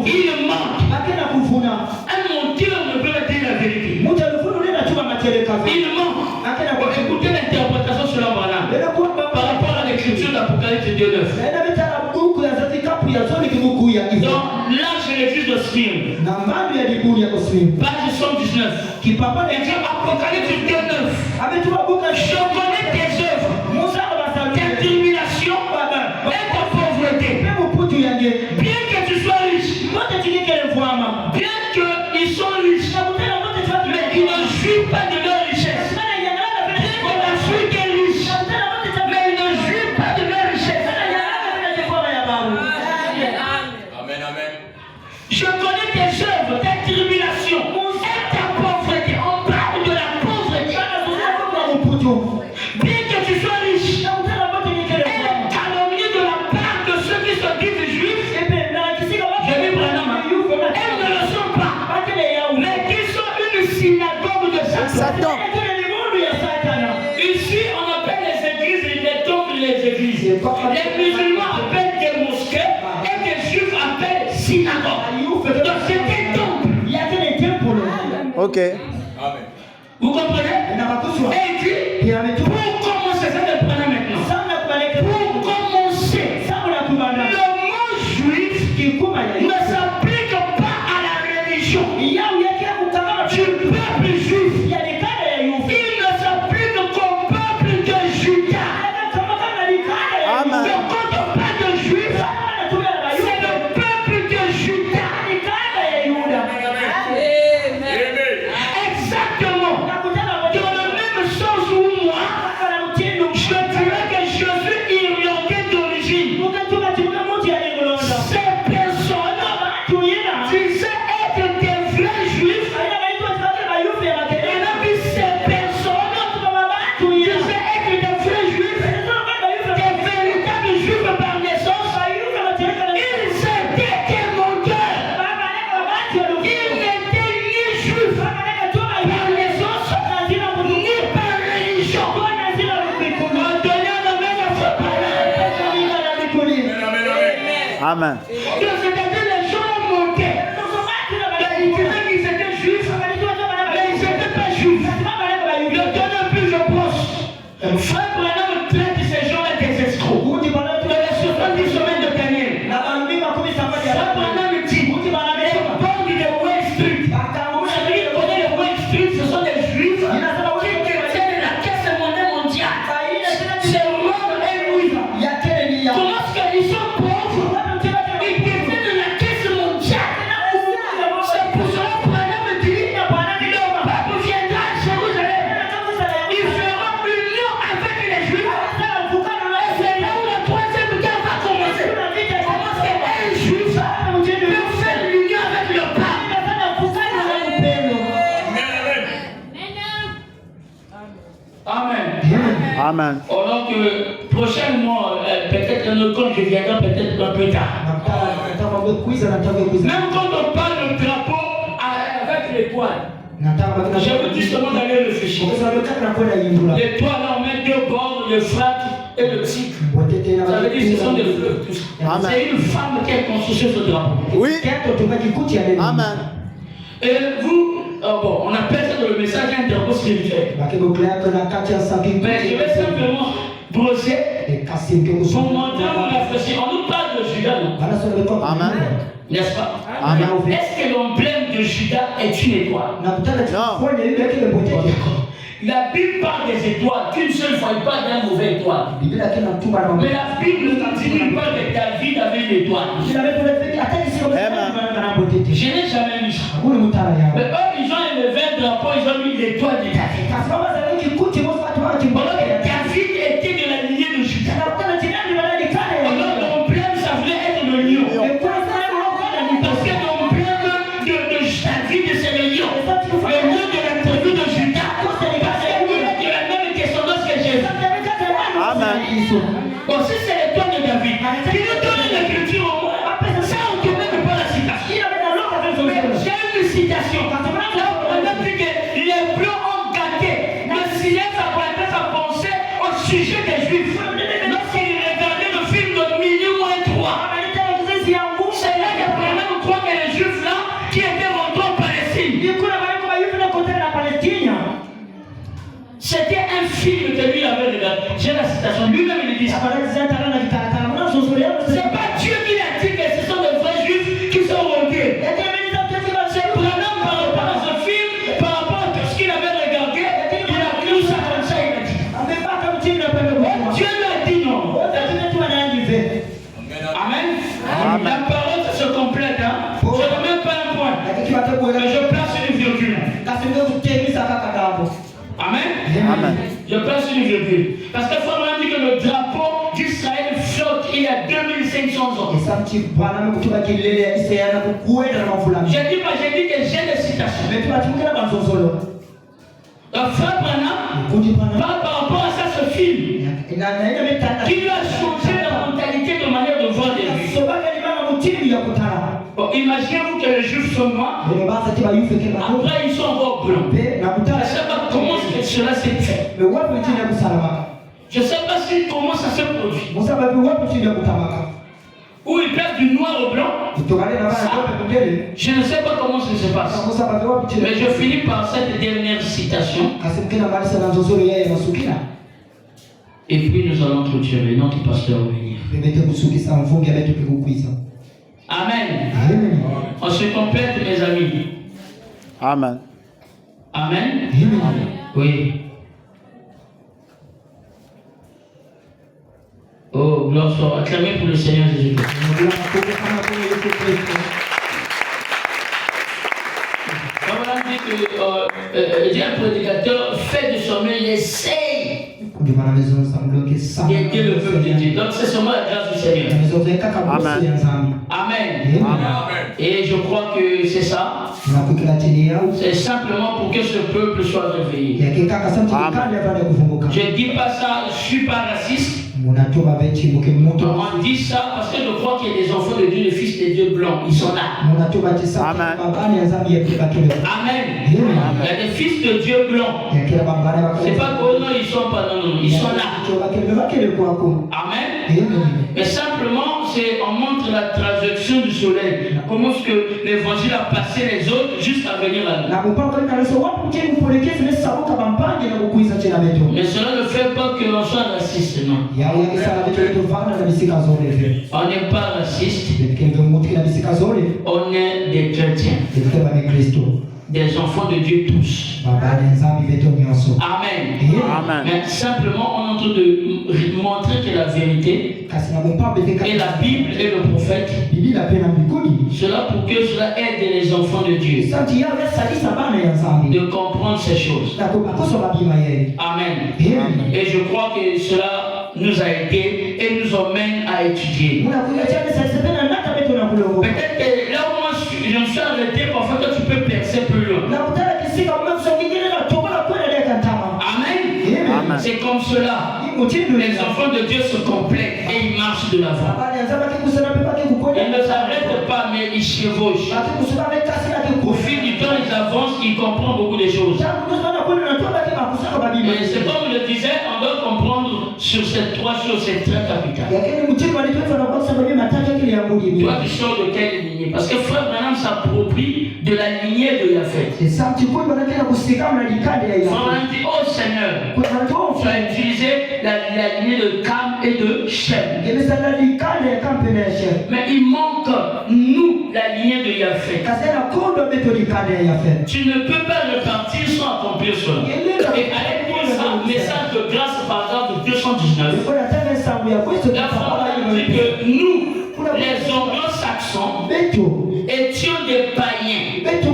Ils mentent. Un menteur ne peut pas dire la vérité. Il ment. Écoutez l'interprétation sur la banane par rapport à l'écriture d'Apocalypse 2:9. Donc là, je refuse de suivre. Page 119. Et dit Apocalypse 2:9. Je connais tes œuvres, tes tribulations et ta pauvreté. Bien que tu sois riche, bien qu'ils sont riches, mais ils ne jouissent pas de leur richesse. Bien que l'Afrique est riche, mais ils ne jouissent pas de leur richesse. Amen. Je connais tes œuvres, tes tribulations et ta pauvreté. On parle de la pauvreté. Bien que tu sois riche, et calomnie de la part de ceux qui se disent juifs. Elles ne le sont pas, mais qui sont une synagogue de Satan. Ici, on appelle les églises les temples, les églises. Les musulmans appellent des mosquées et les juifs appellent synagogues. Donc c'est des temples. Ok. Amen. Vous comprenez? Et il dit, pour commencer, ça ne prend maintenant. Pour commencer, le mot juif ne s'applique pas à la religion du peuple juif. Il ne s'applique qu'au peuple de Juda. Amen. Donc quand on parle de juif, c'est le peuple de Juda. Exactement. Dans le même sens où moi, je Amen. C'est-à-dire les gens montaient. Ils disaient qu'ils étaient juifs, mais ils n'étaient pas juifs. Le temps le plus proche. Frère Branham traite ces gens-là des escrocs. Dans les 70 semaines de Daniel. Frère Branham dit, les bandes de Wall Street. Vous savez, il connaît les Wall Street, ce sont des juifs qui détiennent la caisse mondiale. C'est Rome et Louis. Comment est-ce qu'ils sont pauvres? Ils détiennent la caisse mondiale. C'est pour cela que Branham dit, le peuple viendra à Jérusalem. Ils feront union avec les juifs. Et c'est là où la troisième guerre va commencer. Comment est-ce qu'un juif peut faire l'union avec le pape? Amen. Amen. Alors que prochainement, peut-être un autre compte, je viendrai peut-être un peu tard. Même quand on parle de drapeau avec l'étoile, je vous dis seulement d'aller réfléchir. L'étoile, on met deux bords, le frac et le tigre. Ça veut dire que ce sont des fleurs. C'est une femme qui a construit ce drapeau. Oui. Amen. Et vous, bon, on appelle ça dans le message un drapeau spirituel. Mais je vais simplement brosser pour montrer mon réflexion. On nous parle de Judas, non? Amen. N'est-ce pas? Amen. Est-ce que l'emblème de Judas est une étoile? Non. La Bible parle des étoiles qu'une seule fois, il parle d'une mauvaise étoile. Mais la Bible continue, il parle que David avait une étoile. Je n'ai jamais lu ça. Mais eux, ils ont élevé un drapeau, ils ont mis l'étoile de David. Alors que David était de la lignée de Judas. Alors l'emblème, ça voulait être le lion. Parce que l'emblème de David, c'est le lion. Le lion de la tribu de Judas. Parce qu'il est de la même descendance que Jésus. Amen. Bon, si c'est l'étoile de David, qui nous donne l'écriture au moins, ça on ne connaît pas la citation. Mais j'ai une citation. Là, on a dit que les Blancs ont gâté le silence après sa pensée au sujet des Juifs. Lorsqu'ils regardaient le film de Minuit moins 3, c'est là qu'après même on croit que les Juifs là qui étaient rentrés en Palestine. C'était un film que lui avait regardé. J'ai la citation. Lui-même il dit ça. C'est pas Dieu qui a dit que ce sont des vrais Juifs qui sont rentrés. C'est Branham par rapport à ce film, par rapport à tout ce qu'il avait regardé, il a cru ça comme ça, il a dit. Dieu lui a dit non. Amen. La parole se complète. Hein? Je ne remets pas un point. Mais je place une virgule. Amen. Amen. Je place une virgule. Parce qu'il faut vraiment dire que le drapeau d'Israël flotte il y a 2500 ans. J'ai dit que j'ai des citations. Le frère Branham parle par rapport à ça, ce film, qui lui a changé la mentalité de manière de voir les Juifs. Bon, imaginez-vous que les Juifs sont noirs, après ils sont encore blancs. Je ne sais pas comment cela s'est fait. Je ne sais pas comment ça se produit. Où ils passent du noir au blanc. Je ne sais pas comment ça se passe. Mais je finis par cette dernière citation. Et puis nous allons clôturer. Notre pasteur va venir. Amen. On se complète, mes amis. Amen. Amen. Oui. Oh, gloire soit acclamée pour le Seigneur Jésus-Christ. Comme on a dit que un prédicateur fait de sommeil, il essaye d'aider le peuple de Dieu. Donc c'est seulement la grâce du Seigneur. Amen. Amen. Et je crois que c'est ça. C'est simplement pour que ce peuple soit réveillé. Je ne dis pas ça, je ne suis pas raciste. On dit ça parce que je crois qu'il y a des enfants de Dieu, les fils de Dieu blancs, ils sont là. Amen. Amen. Il y a des fils de Dieu blancs. C'est pas que non, ils sont pas, non, ils sont là. Amen. Mais simplement, on montre la trajection du soleil. Comment est-ce que l'évangile a passé les autres jusqu'à venir à nous. Mais cela ne fait pas que l'on soit raciste, non. On n'est pas raciste. On est des chrétiens. Des enfants de Dieu tous. Amen. Amen. Mais simplement, on est en train de montrer que la vérité et la Bible et le prophète, cela pour que cela aide les enfants de Dieu de comprendre ces choses. Amen. Et je crois que cela nous a aidés et nous emmène à étudier. Peut-être que là où moi je me suis arrêté, parfois toi tu peux percer plus loin. Amen. C'est comme cela. Les enfants de Dieu se complètent et ils marchent de l'avant. Ils ne s'arrêtent pas, mais ils chevauchent. Au fil du temps, ils avancent, ils comprennent beaucoup de choses. Et c'est comme je le disais, on doit comprendre sur ces trois choses, c'est très capital. Toi, tu sors de quelle lignée? Parce que frère Branham s'approprie de la lignée de Yafet. Frère Branham dit, oh Seigneur, tu as utilisé la lignée de Cam et de Shem. Mais il manque, nous, la lignée de Yafet. Tu ne peux pas repartir sans accomplir cela. Et allez lire ça, message de grâce par exemple de 219. La Bible dit que nous, les anglo-saxons, étions des païens. On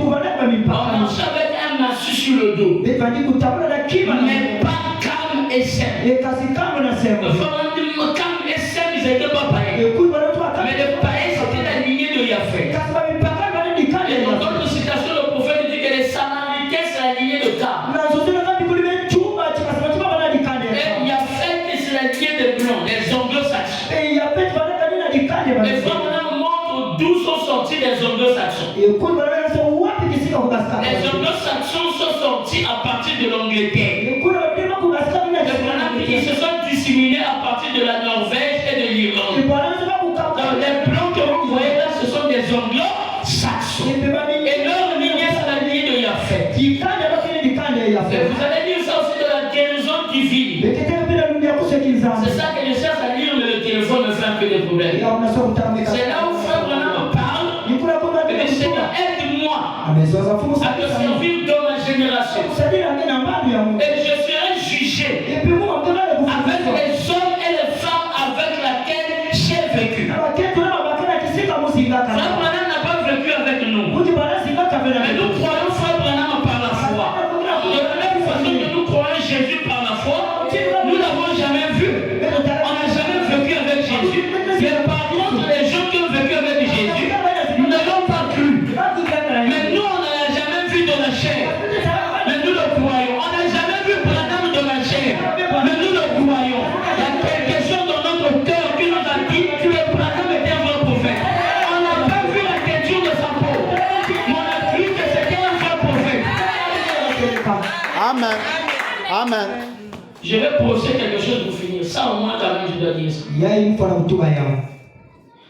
marchait avec un massue sur le dos. Mais pas Cam et Sem. Cam et Sem, ils n'étaient pas païens. Mais les païens, c'était la lignée de Yafet. Et dans d'autres citations, le prophète dit que les Samaritains, c'est la lignée de Cam. Et Yafet, c'est la lignée des blancs, les anglo-saxons. Les femmes montrent d'où sont sortis les anglo-saxons. Les anglo-saxons sont sortis à partir de l'Angleterre. Ils se sont disséminés à partir de la Norvège et de l'Irlande. Donc les blancs que vous voyez là, ce sont des anglo-saxons. Et leur lignée, c'est la lignée de Yafet. Et vous allez lire ça aussi de la guérison divine. C'est ça que je cherche à lire, mais le téléphone me fait un peu de problème. C'est là où frère Branham parle. Mais Seigneur, aide-moi à te servir dans ma génération. Et je serai jugé avec les hommes et les femmes avec lesquels j'ai vécu. Frère Branham n'a pas vécu avec nous. Mais nous croyons frère Branham par la foi. De la même façon que nous croyons Jésus par la foi, nous ne l'avons jamais vu. On n'a jamais vécu avec Jésus. Mais par contre, les gens qui ont vécu avec Jésus, nous ne l'ont pas cru. Mais nous, on ne l'a jamais vu dans la chair. Mais nous le croyons. On n'a jamais vu Branham dans la chair. Mais nous le croyons. Il y a quelque chose dans notre cœur qui nous a dit que le Branham était un vrai prophète. On n'a pas vu la question de sa peau. Mais on a cru que c'était un vrai prophète. Amen. Amen. Je vais poser quelque chose pour finir. Ça au moins quand même je dois dire ça.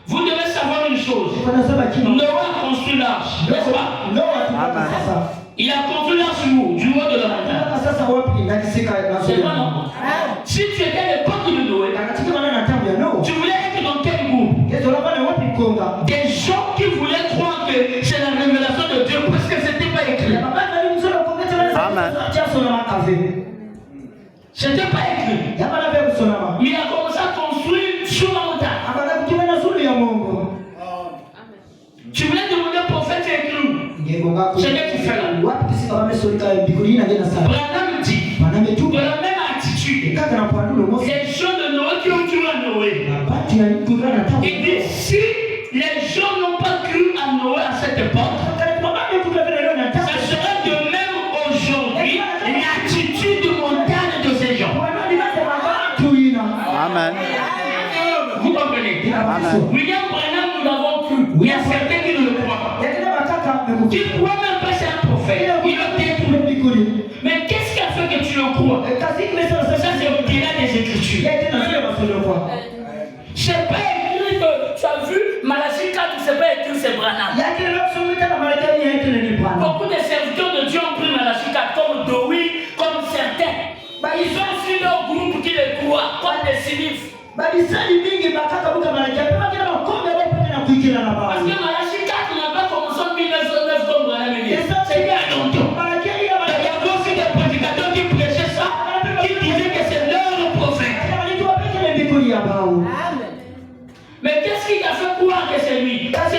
Vous devez savoir une chose. Noé a construit l'arche, n'est-ce pas? Amen. Il a construit l'arche où? Du haut de la montagne. C'est pas non. Si tu étais à l'époque de Noé, tu voulais être dans quel groupe? Des gens qui voulaient croire que c'est la révélation de Dieu parce que c'était pas écrit. Amen. C'était pas écrit. Il a commencé à construire sur la montagne. Tu voulais demander au prophète écrit. C'est ce que tu fais là. Branham dit de la même attitude. Les gens de Noé qui ont cru à Noé. Il dit si les gens n'ont pas cru à Noé à cette époque, ça serait de même aujourd'hui l'attitude mondiale de ces gens. Amen. Vous comprenez? Amen. William Branham, nous l'avons cru. Il y a certains qui ne le croient pas. Tu ne crois même pas c'est un prophète. Il a détruit. Mais qu'est-ce qui a fait que tu le crois? Ça c'est au-delà des Écritures. C'est pas écrit que tu Branham. Yake leo kusomita na Marekani yake ni Branham. Beaucoup de serviteurs de Dieu ont pris Malachi 4 comme Dowi, comme certains. Ils ont aussi leur groupe qui les croient, comme des sinifs. Badisali mingi bakaka buka Marekani. Pema kila makombe leo peke na kuikila na baba. Parce que Malachi 4 n'a pas commencé en 1909 comme Branham dit. C'est bien longtemps. Il y avait aussi des prédicateurs qui prêchaient ça, qui disaient que c'est leur prophète. Mais qu'est-ce qui t'a fait croire que c'est lui? Parce que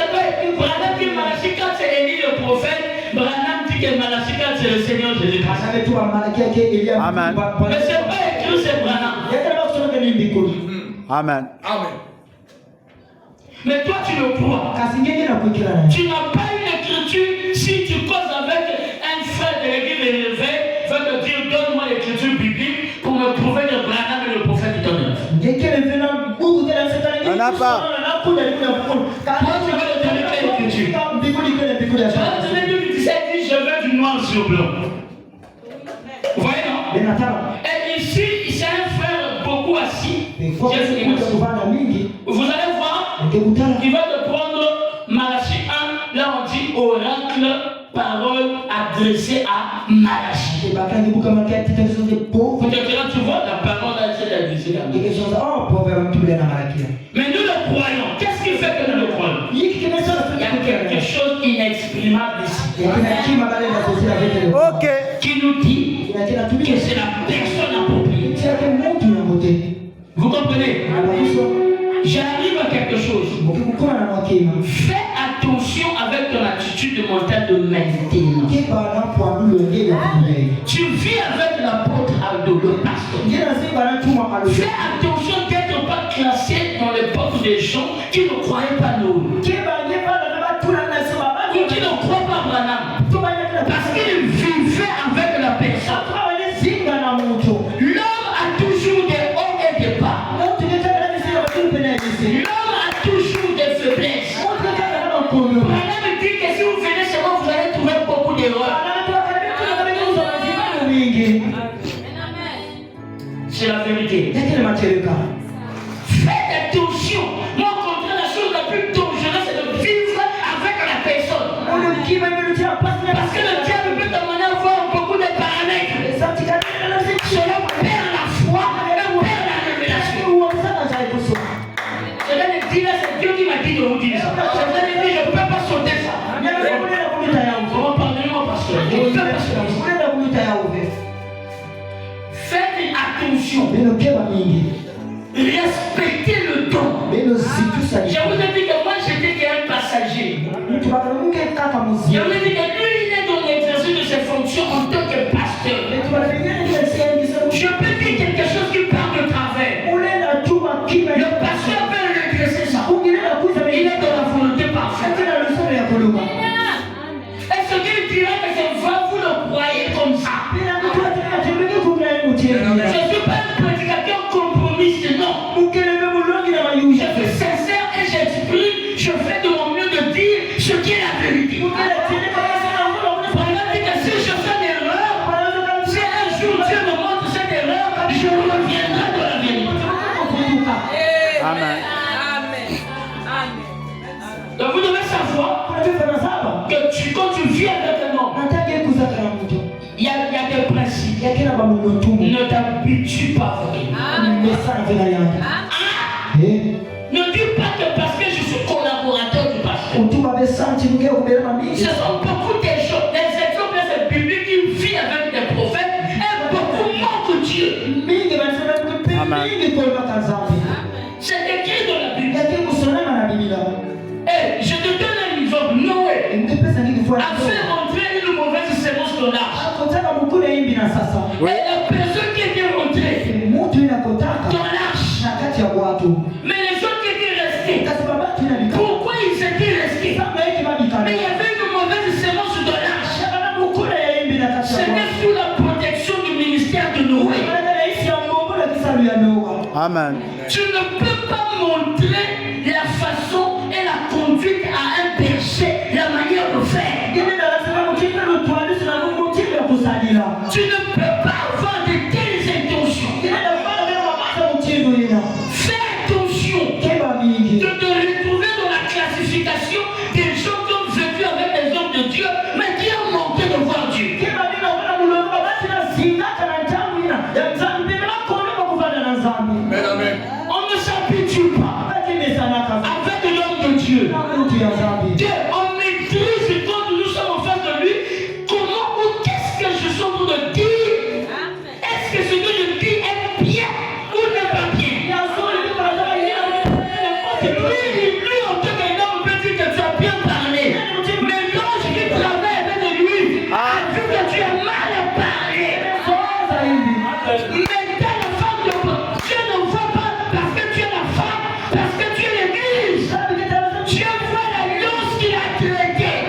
Branham dit Malachi 4 c'est Élie le prophète. Branham dit que Malachi 4 c'est le Seigneur Jésus-Christ. Amen. Mais c'est pas écrit, c'est Branham. Amen. Amen. Mais toi tu le crois. Tu n'as pas une écriture. Si tu causes avec un frère de l'église élevé, va te dire donne-moi l'écriture biblique pour me prouver que Branham est le prophète du temps de la fin. On n'a pas. Moi tu veux le donner quelle écriture? Dans 2017 dit je veux du noir sur blanc. Vous voyez non? Et ici c'est un frère beaucoup assis. Vous allez voir, il va te prendre Malachi 1, là on dit oracle, parole adressée à Malachi. Peut-être là tu vois la parole adressée à Malachi. Mais nous le croyons. Qu'est-ce qui fait que nous le croyons? Il y a quelque chose inexprimable ici. Ok. Qui nous dit que c'est la personne appropriée. Vous comprenez? J'arrive à quelque chose. Fais attention avec ton attitude mentale de maintenance. Tu vis avec l'apôtre Aldo, le pasteur. Fais attention d'être pas classé dans les portes des gens qui ne croyaient pas nous. Ou qui ne croient pas Branham. Parce qu'il vivait avec la personne. L'homme a toujours des hauts et des bas. L'homme a toujours des faiblesses. Branham dit que si vous venez chez moi, vous allez trouver beaucoup d'erreurs. C'est la vérité. Faites attention. Moi, au contraire, la chose la plus dangereuse, c'est de vivre avec la personne. Parce que le diable peut t'amener à voir beaucoup de paramètres. Cela perd la foi et perd la révélation. Je vais le dire là, c'est Dieu qui m'a dit de vous dire ça. Je vais le dire, je ne peux pas sauter ça. Comment pardonnez-moi, pasteur? Je ne peux pas sauter ça. Faites attention. Respectez le temps. Je vous ai dit que moi j'étais qu'un passager. Je vous ai dit que lui il est dans l'exercice de ses fonctions en tant que pasteur. Je peux dire quelque chose qui part de travers. Le pasteur peut redresser ça. Il est dans la volonté parfaite. Est-ce qu'il dira que c'est vrai, vous le croyez comme ça? Je ne suis pas un prédicateur compromis, non. Je suis sincère et j'exprime, je fais de mon mieux de dire ce qui est la vérité. Pendant que si je fais des erreurs, si un jour Dieu me montre cette erreur, je reviendrai de la vérité. Amen. Donc vous devez savoir que quand tu vis avec un homme, il y a des principes. Ne t'habitue pas avec lui. Ne dis pas que parce que je suis collaborateur du pasteur. Ce sont beaucoup de choses. Les exemples, c'est biblique qui vit avec des prophètes et beaucoup manquent Dieu. Amen. C'est écrit dans la Bible. Et je te donne un exemple. Noé a fait rentrer une mauvaise sémence dans l'arche. Oui. Et la personne qui était rentrée dans l'arche, mais les autres qui étaient restés, pourquoi ils étaient restés? Mais il y avait une mauvaise sémence dans l'arche. C'était sous la protection du ministère de Noé. Amen. Tu ne peux pas montrer la façon et la conduite à un berger, la manière de faire. Tu ne peux pas avoir de telles intentions. Fais attention de te retrouver dans la classification des gens lui en tant qu'homme peut dire que tu as bien parlé. Mais l'ange qui travaille avec lui a vu que tu as mal parlé. Mais t'es la femme de Dieu ne voit pas parce que tu es la femme, parce que tu es l'église. Dieu voit la lance qu'il a traitée.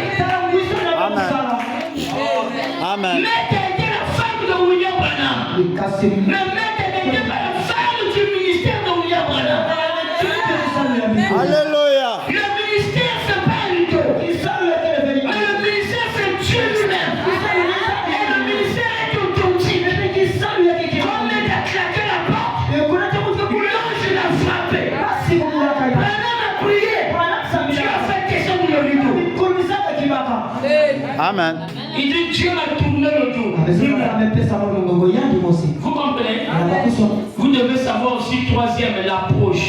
Amen. Mais t'as été la femme de William Branham. Mais t'as été la femme du ministère de William Branham. Alléluia. Le ministère, c'est pas lui deux. Mais le ministère, c'est Dieu lui-même. Et le ministère est authentique. Comme il a claqué la porte, l'ange l'a frappé. Branham a prié. Dieu a fait question de le rideau. Amen. Il dit Dieu m'a tourné le dos. Vous comprenez? Vous devez savoir aussi, troisième, l'approche.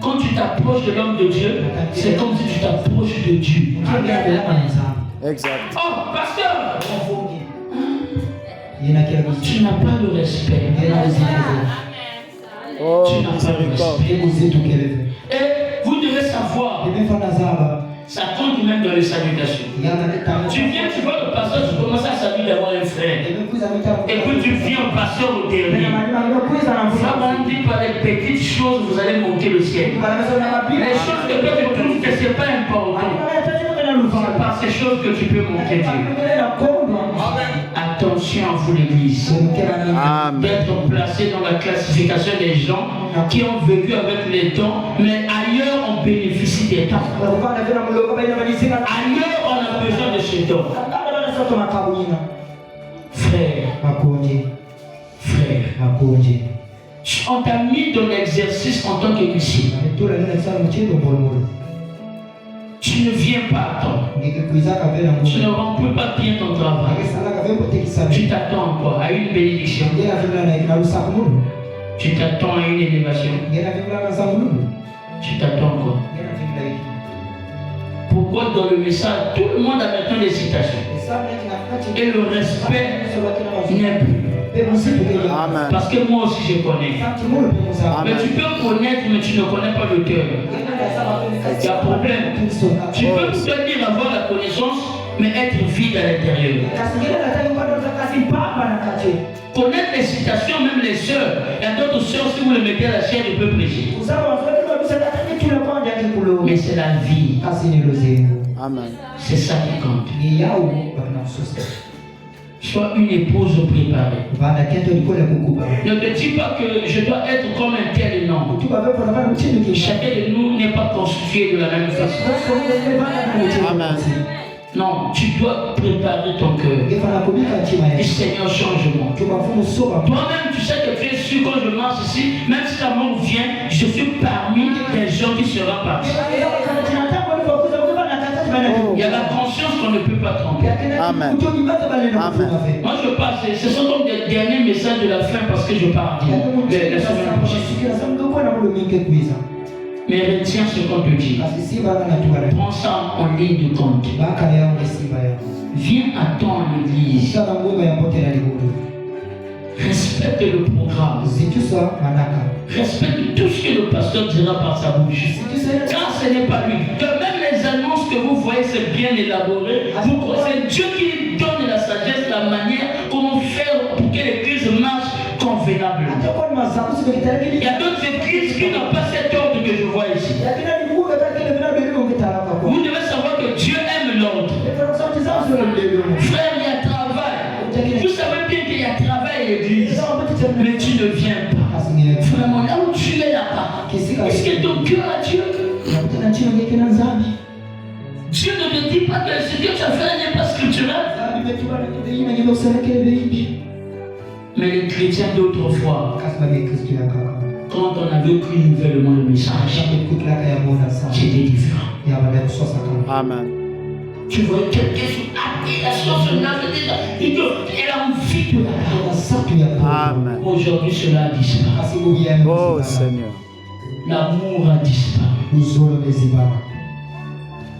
Quand tu t'approches de l'homme de Dieu, c'est comme si tu t'approches de Dieu. Exact. Oh, pasteur, tu n'as pas de respect. Oh, Tu n'as pas de miséricorde. respect. Et vous devez savoir, ça compte même dans les salutations. Tu viens, tu vois le pasteur, tu commences à saluer d'avoir un frère. Et puis tu viens au pasteur au dernier. Ça va dire par les petites choses, vous allez monter le ciel. Les choses que toi tu trouves que ce n'est pas important. C'est par ces choses que tu peux monter Dieu. Attention à vous l'église. Amen. D'être placé dans la classification des gens qui ont vécu avec les temps, mais ailleurs on bénéficie des temps. Ailleurs on a besoin de ce temps. Frère, on t'a mis dans l'exercice en tant qu'huissier. Tu ne viens pas à temps. Tu ne remplis pas bien ton travail. Tu t'attends quoi? À une bénédiction. Tu t'attends à une élévation. Tu t'attends quoi? Pourquoi dans le message, tout le monde a maintenant des citations. Et le respect n'est plus. Amen. Parce que moi aussi je connais. Mais tu peux connaître, mais tu ne connais pas l'auteur. Il y a problème. Tu peux peut-être avoir la connaissance, mais être vide à l'intérieur. Connaître les citations, même les sœurs. Il y a d'autres sœurs, si vous les mettez à la chair, ils peuvent prêcher. Mais c'est la vie. Amen. C'est ça qui compte. Sois une épouse préparée. Ne te dis pas que je dois être comme un tel, non. Chacun de nous n'est pas constitué de la même façon. Amen. Non, tu dois préparer ton cœur. Et Seigneur, change-moi. Toi-même, tu sais que tu es sûr quand je marche ici, même si la mort vient, je suis parmi les gens qui seront partis. Il y a la conscience qu'on ne peut pas tromper. Amen. Amen. Moi je passe, ce sont donc des derniers messages de la fin parce que je pars la semaine prochaine. Mais retiens ce qu'on te dit. Prends ça en ligne de compte. Viens à temps à l'église. Respecte le programme. Respecte tout ce que le pasteur dira par sa bouche. Car ce n'est pas lui. Que même les annonces que vous voyez, c'est bien élaboré. C'est Dieu qui donne la sagesse, la manière, comment faire pour que l'église marche convenablement. Il y a d'autres églises qui n'ont pas cet ordre que je vois ici. Vous devez savoir que Dieu aime l'ordre. Frère, il y a travail. Vous savez bien qu'il y a travail à l'église. Mais tu ne viens pas. Vraiment, là où tu es là-bas, est-ce que ton cœur a Dieu? Dieu ne te dit pas que ce que tu as fait n'est pas scriptural. Mais les chrétiens d'autrefois, quand on avait pris nouvellement le message, c'était différent. Amen. Tu vois quelqu'un sur la chose elle a envie de la parole. Amen. Aujourd'hui, cela a disparu. Oh Seigneur. L'amour a disparu.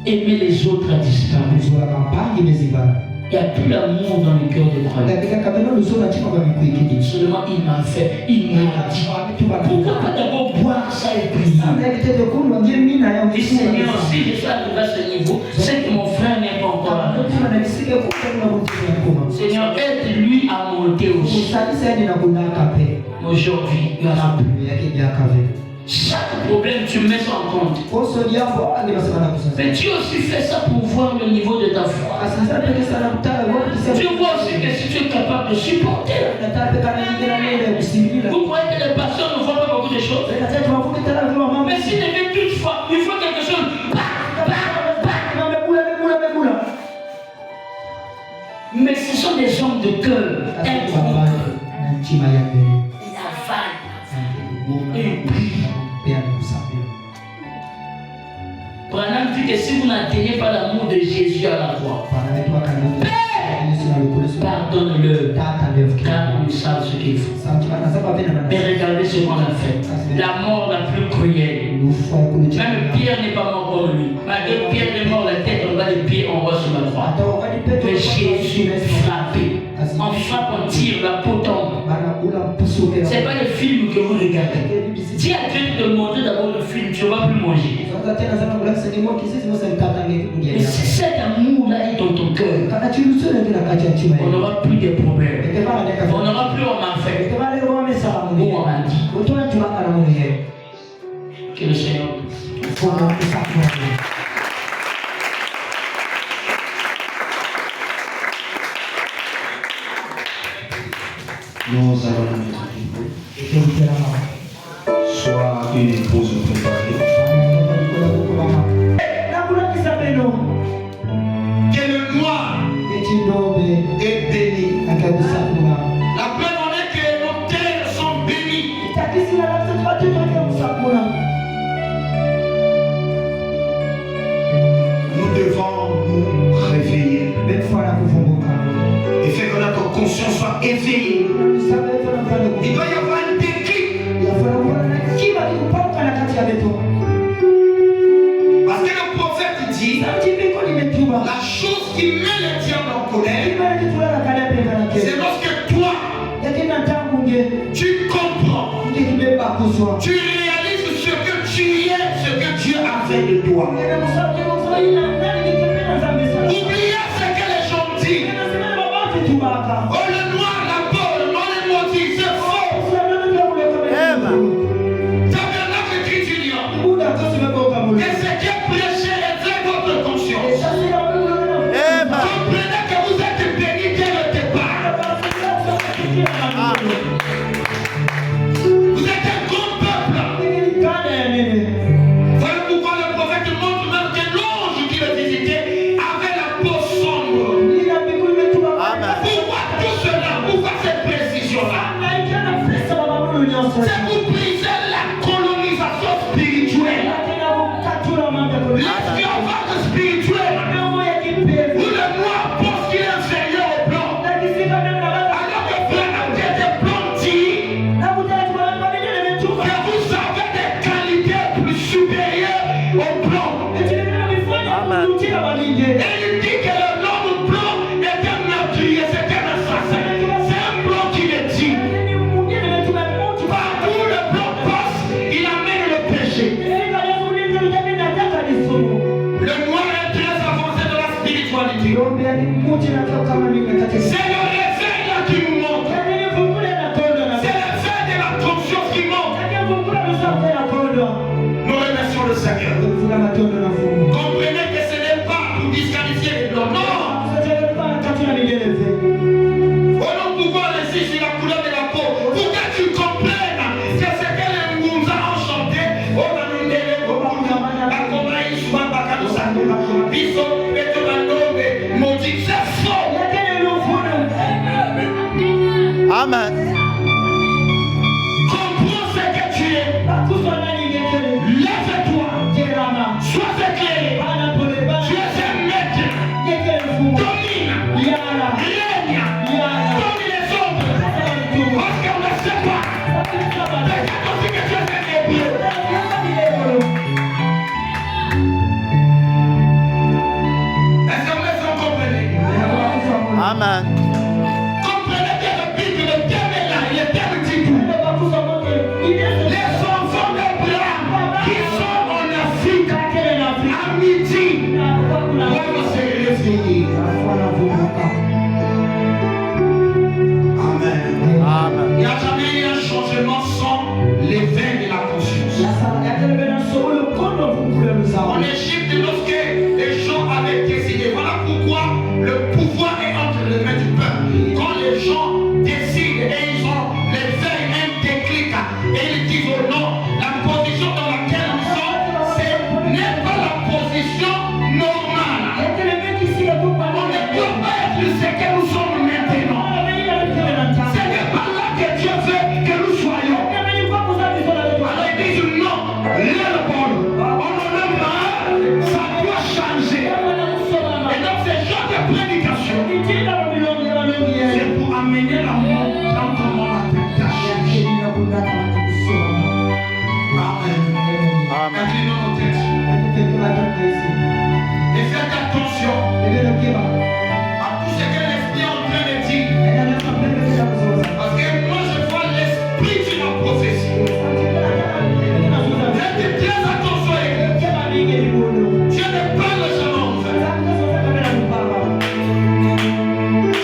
Aimer les autres a disparu. Il n'y a plus l'amour dans le cœur des croyants. Seulement il m'a fait, il m'a dit. Pourquoi pas d'abord boire ça et prier? ce niveau, c'est que mon frère n'est pas encore là. Seigneur, aide-lui à monter aussi. Aujourd'hui, chaque problème, tu mets ça en compte. Mais tu aussi fais ça pour voir le niveau de ta foi. Tu vois aussi que si tu es capable de supporter. Vous croyez que les pasteurs ne voient pas beaucoup de choses? Mais s'il devait toutefois, il faut quelque chose. Mais ce sont des hommes de cœur. Il avale. Et puis, Branham dit que si vous n'atteignez pas l'amour de Jésus à la croix, pardonne-le, car ils savent ce qu'ils font. Mais regardez ce qu'on a fait. La mort la plus cruelle. Même Pierre n'est pas mort comme lui. Malgré Pierre est mort, la tête en bas des pieds, on voit sur la croix. Mais Jésus frappé. On frappe, on tire, la peau tombe. Ce n'est pas le film que vous regardez. Dis à Dieu de montrer d'abord le film, tu ne vas plus manger. Mais si cet amour-là est dans ton cœur, on n'aura plus de problèmes. On n'aura plus on m'a fait. Ou on m'a dit. Que le Seigneur. Nous allons nous mettre debout. Sois une épouse préparée. Que le noir est béni. La preuve en est que nos terres sont bénies. Nous devons nous réveiller et faire que notre conscience soit éveillée. Il doit y avoir un déclic. Parce que le prophète dit la chose qui met le diable en colère, c'est lorsque toi tu comprends, tu réalises ce que tu es, ce que Dieu a fait de toi. Oubliez ce que les gens disent. Oh, le noir, la peau, le noir, les maudits, c'est faux. Tabernacle Trinitien. Et ce qui est prêché est votre conscience. Comprenez que vous êtes bénis dès le départ. Vous êtes un grand peuple. Voilà pourquoi le prophète montre même que l'ange qui le visitait avait la peau sombre. Pourquoi tout cela? Pourquoi cette précision-là? C'est pour briser la colonisation spirituelle. L'esclavage spirituel. Où le noir pense qu'il est inférieur au blanc. Alors que blanc a été blanchi. Que vous avez des qualités plus supérieures au blanc. Et il dit que l'homme blanc est un meurtrier, c'est un assassin. C'est un blanc qui le dit. Partout où le blanc passe, il amène le péché. Le noir est très avancé de la spiritualité. C'est le réveil là qui nous manque. C'est le fait de la conscience qui manque. Nous remercions le Seigneur. Comprenez que ce n'est pas pour disqualifier les blancs. Non! Oh non, pourquoi laisser sur la couleur de la peau? Pour que tu comprennes que c'est que les Mounza ont chanté. Oh, Manundele, oh, Mounza, Bakomaï, Souba, Bakadousa, Bisso, Betomanobe, Maudit, c'est faux! Amen. Comprends ce que tu es. Lève-toi. Sois éclairé. Tu es un maître. En Égypte, lorsque les gens avaient décidé, voilà pourquoi le pouvoir est entre les mains du peuple. Quand les gens décident et ils ont les veilles, un déclic, et ils disent oh non, la position dans laquelle nous sommes, ce n'est pas la position normale. On ne peut pas être ce que nous sommes maintenant. Ce n'est pas là que Dieu veut que nous soyons. Alors ils disent non, ça doit changer. Et donc ces gens de prédication, c'est pour amener l'amour dans comment la tâche. Amen. Inclinons nos têtes. Et faites attention à tout ce que l'esprit est en train de dire. Parce que moi je vois l'esprit de la prophétie. Faites très attention. Dieu ne parle jamais en vain.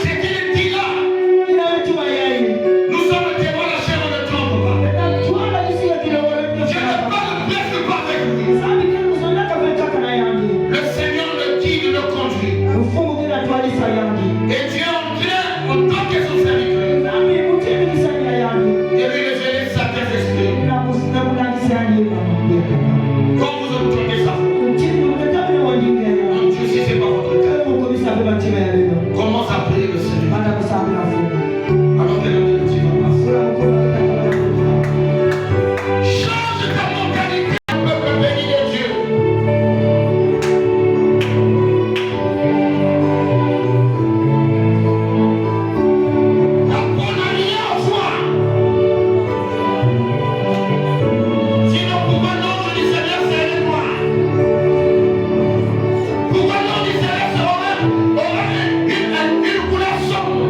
Ce qu'il dit là, nous sommes témoins de la chair de trompe. Dieu ne parle presque pas avec lui. Le Seigneur le guide, le conduit. Et Dieu est en train, en tant que son serviteur, de lui révéler sa Saint-Esprit. Quand vous entendez ça, donc Dieu, si c'est pas votre cas, commence à prier le Seigneur. Alors que l'homme de Dieu va passer. Change ta mentalité, peuple béni de Dieu. La première fois, si nous pouvons l'ordre du Seigneur, c'est moi. Pourquoi l'ordre du Seigneur aurait une couleur sombre?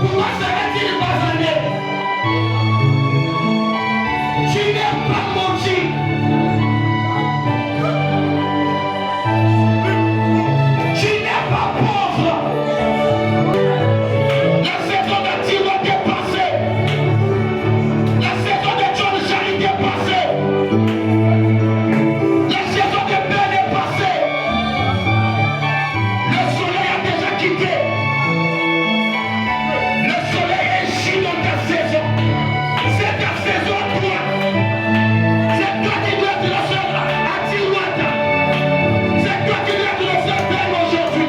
Pourquoi serait-il basané? Tu n'es pas menti. Tu n'es pas pauvre. La saison de Tiro est passée. La saison de John Charity est passée. La saison de Ben est passée. Le soleil a déjà quitté. Le soleil est ici dans ta saison. C'est ta saison à toi. C'est toi qui dois te la faire à Tiwata. C'est toi qui dois te la faire belle aujourd'hui.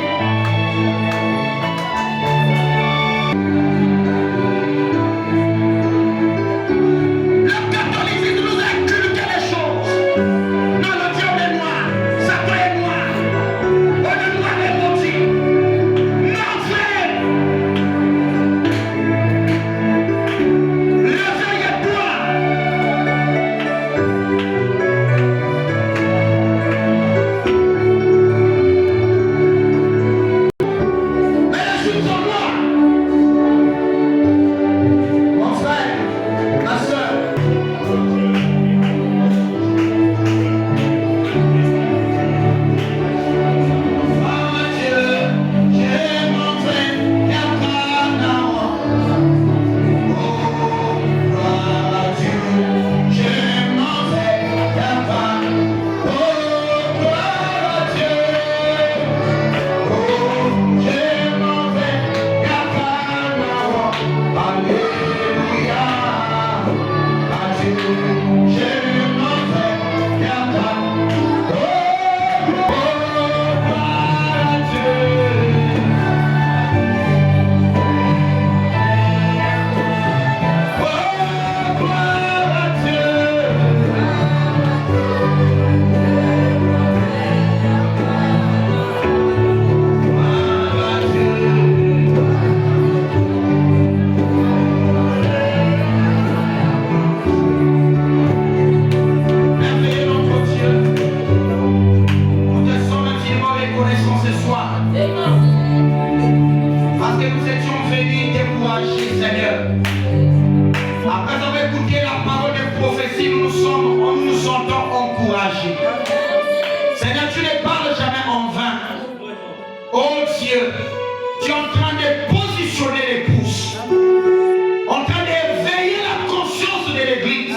Le catholicisme nous a inculqué les choses. Non, le Dieu est noir. Satan est noir. On est noir et maudit. Non, frère. Réveille-toi. Mais les choses sont noires. Mon frère, ma soeur. Seigneur, tu ne parles jamais en vain. Oh Dieu, tu es en train de positionner les pouces, en train de veiller la conscience de l'Église.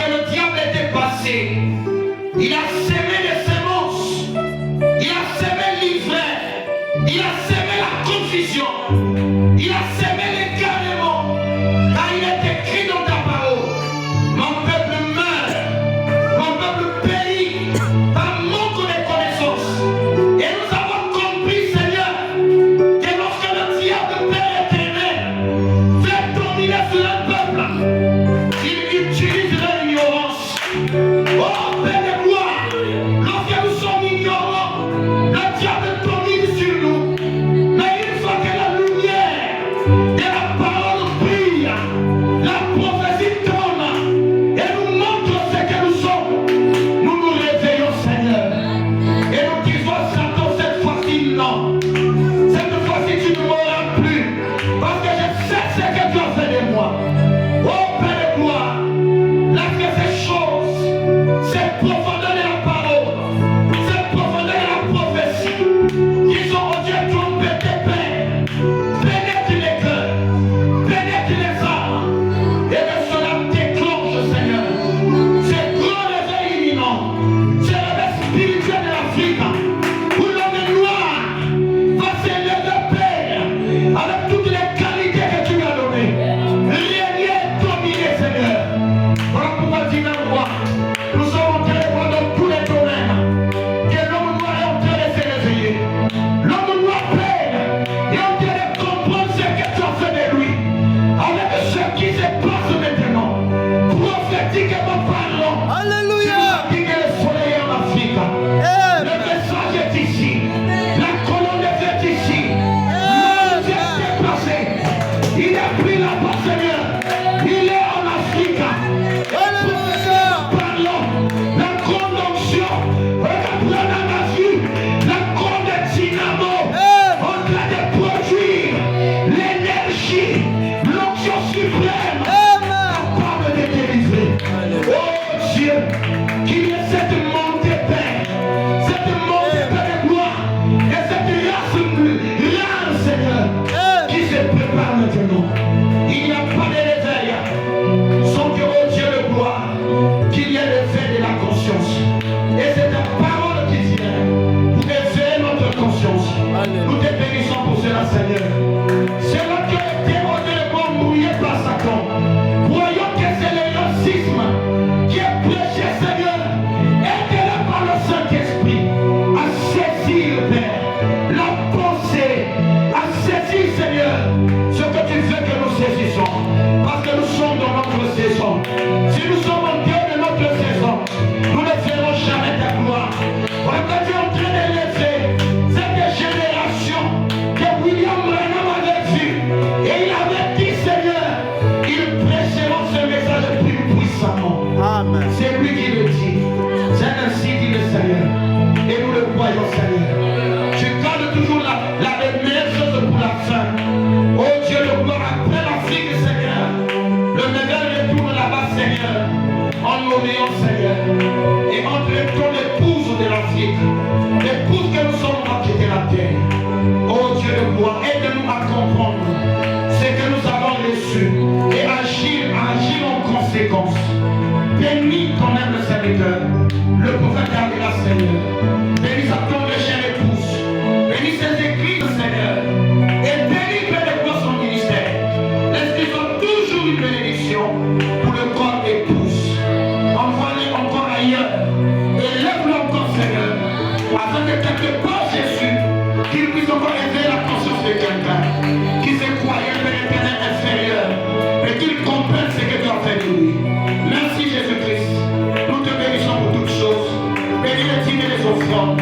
le diable était passé, il a semé des semences, il a semé l'ivresse, il a semé la confusion, il a semé l'égarement, car il est écrit dans ta parole, mon peuple meurt, mon peuple périt par manque de connaissance. Et nous avons compris, Seigneur, que lorsque le diable Père éternel fait dominer sur un peuple, il utilise l'ignorance. Oh Père de gloire, lorsque nous sommes ignorants, le diable domine sur nous. Mais une fois que la lumière de la parole brille, la prophétie tourne et nous montre ce que nous sommes, nous nous réveillons, Seigneur. Et nous disons à Satan, cette fois-ci non. Cette fois-ci tu ne m'auras plus. Parce que je sais ce que tu as fait de moi. Oh Père de gloire, lorsque ces choses, ces profondeurs de la parole, ces profondeurs de la prophétie, qui sont au Dieu trompé tes pères, pénètre les cœurs, pénètre les âmes, et que cela déclenche, Seigneur, ces grands réveils imminents, ces réveils spirituels de l'Afrique, où l'homme noir va s'élever, Père, avec toutes les qualités que tu lui as données. Régner, dominer, Seigneur. Voilà pourquoi tu viens voir. Nous sommes en train de voir dans tous les domaines que l'homme noir est en train de se réveiller. L'homme noir, Père, est en train de comprendre ce que tu as fait de lui. Avec ce qui se passe maintenant, prophétiquement parlant, Alléluia. tu m'as dit que le soleil est en Afrique. Le message est ici. La colonne est ici. L'homme s'est déplacé. Il est pris là-bas, Seigneur. Il est en Afrique. Alléluia. Parlons. La grande onction. Regarde là dans la vue. La grande dynamo. En train de produire l'énergie. L'onction suprême. Capable de délivrer. Oh Dieu. Qu'il y ait cette montée, Père. Cette montée, Père de gloire. Et cette race rare, Seigneur. Qui se prépare maintenant. Il n'y a pas de réveil sans que, oh Dieu de gloire, qu'il y ait l'éveil de la conscience. Et c'est ta parole qui vient pour éveiller notre conscience. Nous te bénissons pour cela, Seigneur. C'est là que était au mouillé par Satan. Voyons que c'est le racisme qui est prêché, Seigneur. Aide-le par le Saint-Esprit à saisir, Père, la pensée, à saisir, Seigneur, ce que tu veux que nous saisissons. Parce que nous sommes dans notre saison. Si nous sommes en dehors de notre saison, nous ne verrons jamais ta gloire. Voilà que tu es en train d'élever cette génération que William Branham avait vue. Et il avait dit, Seigneur, ils prêcheront ce message plus puissamment. Amen. C'est lui qui le dit. C'est ainsi dit le Seigneur. Et nous le croyons, Seigneur. Tu gardes toujours la meilleure chose pour la fin. Oh Dieu, le gloire après l'Afrique, Seigneur. Le meilleur retourne là-bas, Seigneur. En l'honorant, Seigneur. Et en traitant l'épouse de l'Afrique. L'épouse que nous sommes à quitter la terre. Oh Dieu de gloire, aide-nous à comprendre ce que nous avons reçu et agir en conséquence. Bénis ton humble serviteur, le prophète Gabriel, Seigneur. Bénis sa tombe de chère épouse. Bénis ses églises, Seigneur. Et bénis, Père de gloire, son ministère. Laisse qu'ils ont toujours une bénédiction pour le corps épouse. Envoie-les encore ailleurs. Et lève-le encore, Seigneur. Afin que quelque part, Jésus, qu'il puisse encore éveiller la conscience de quelqu'un qui se croyait Père éternel inférieur. Mais qu'il comprenne ce que tu as fait de lui. Merci Jésus-Christ. Nous te bénissons pour toutes choses. Bénis les dîmes et les offrandes.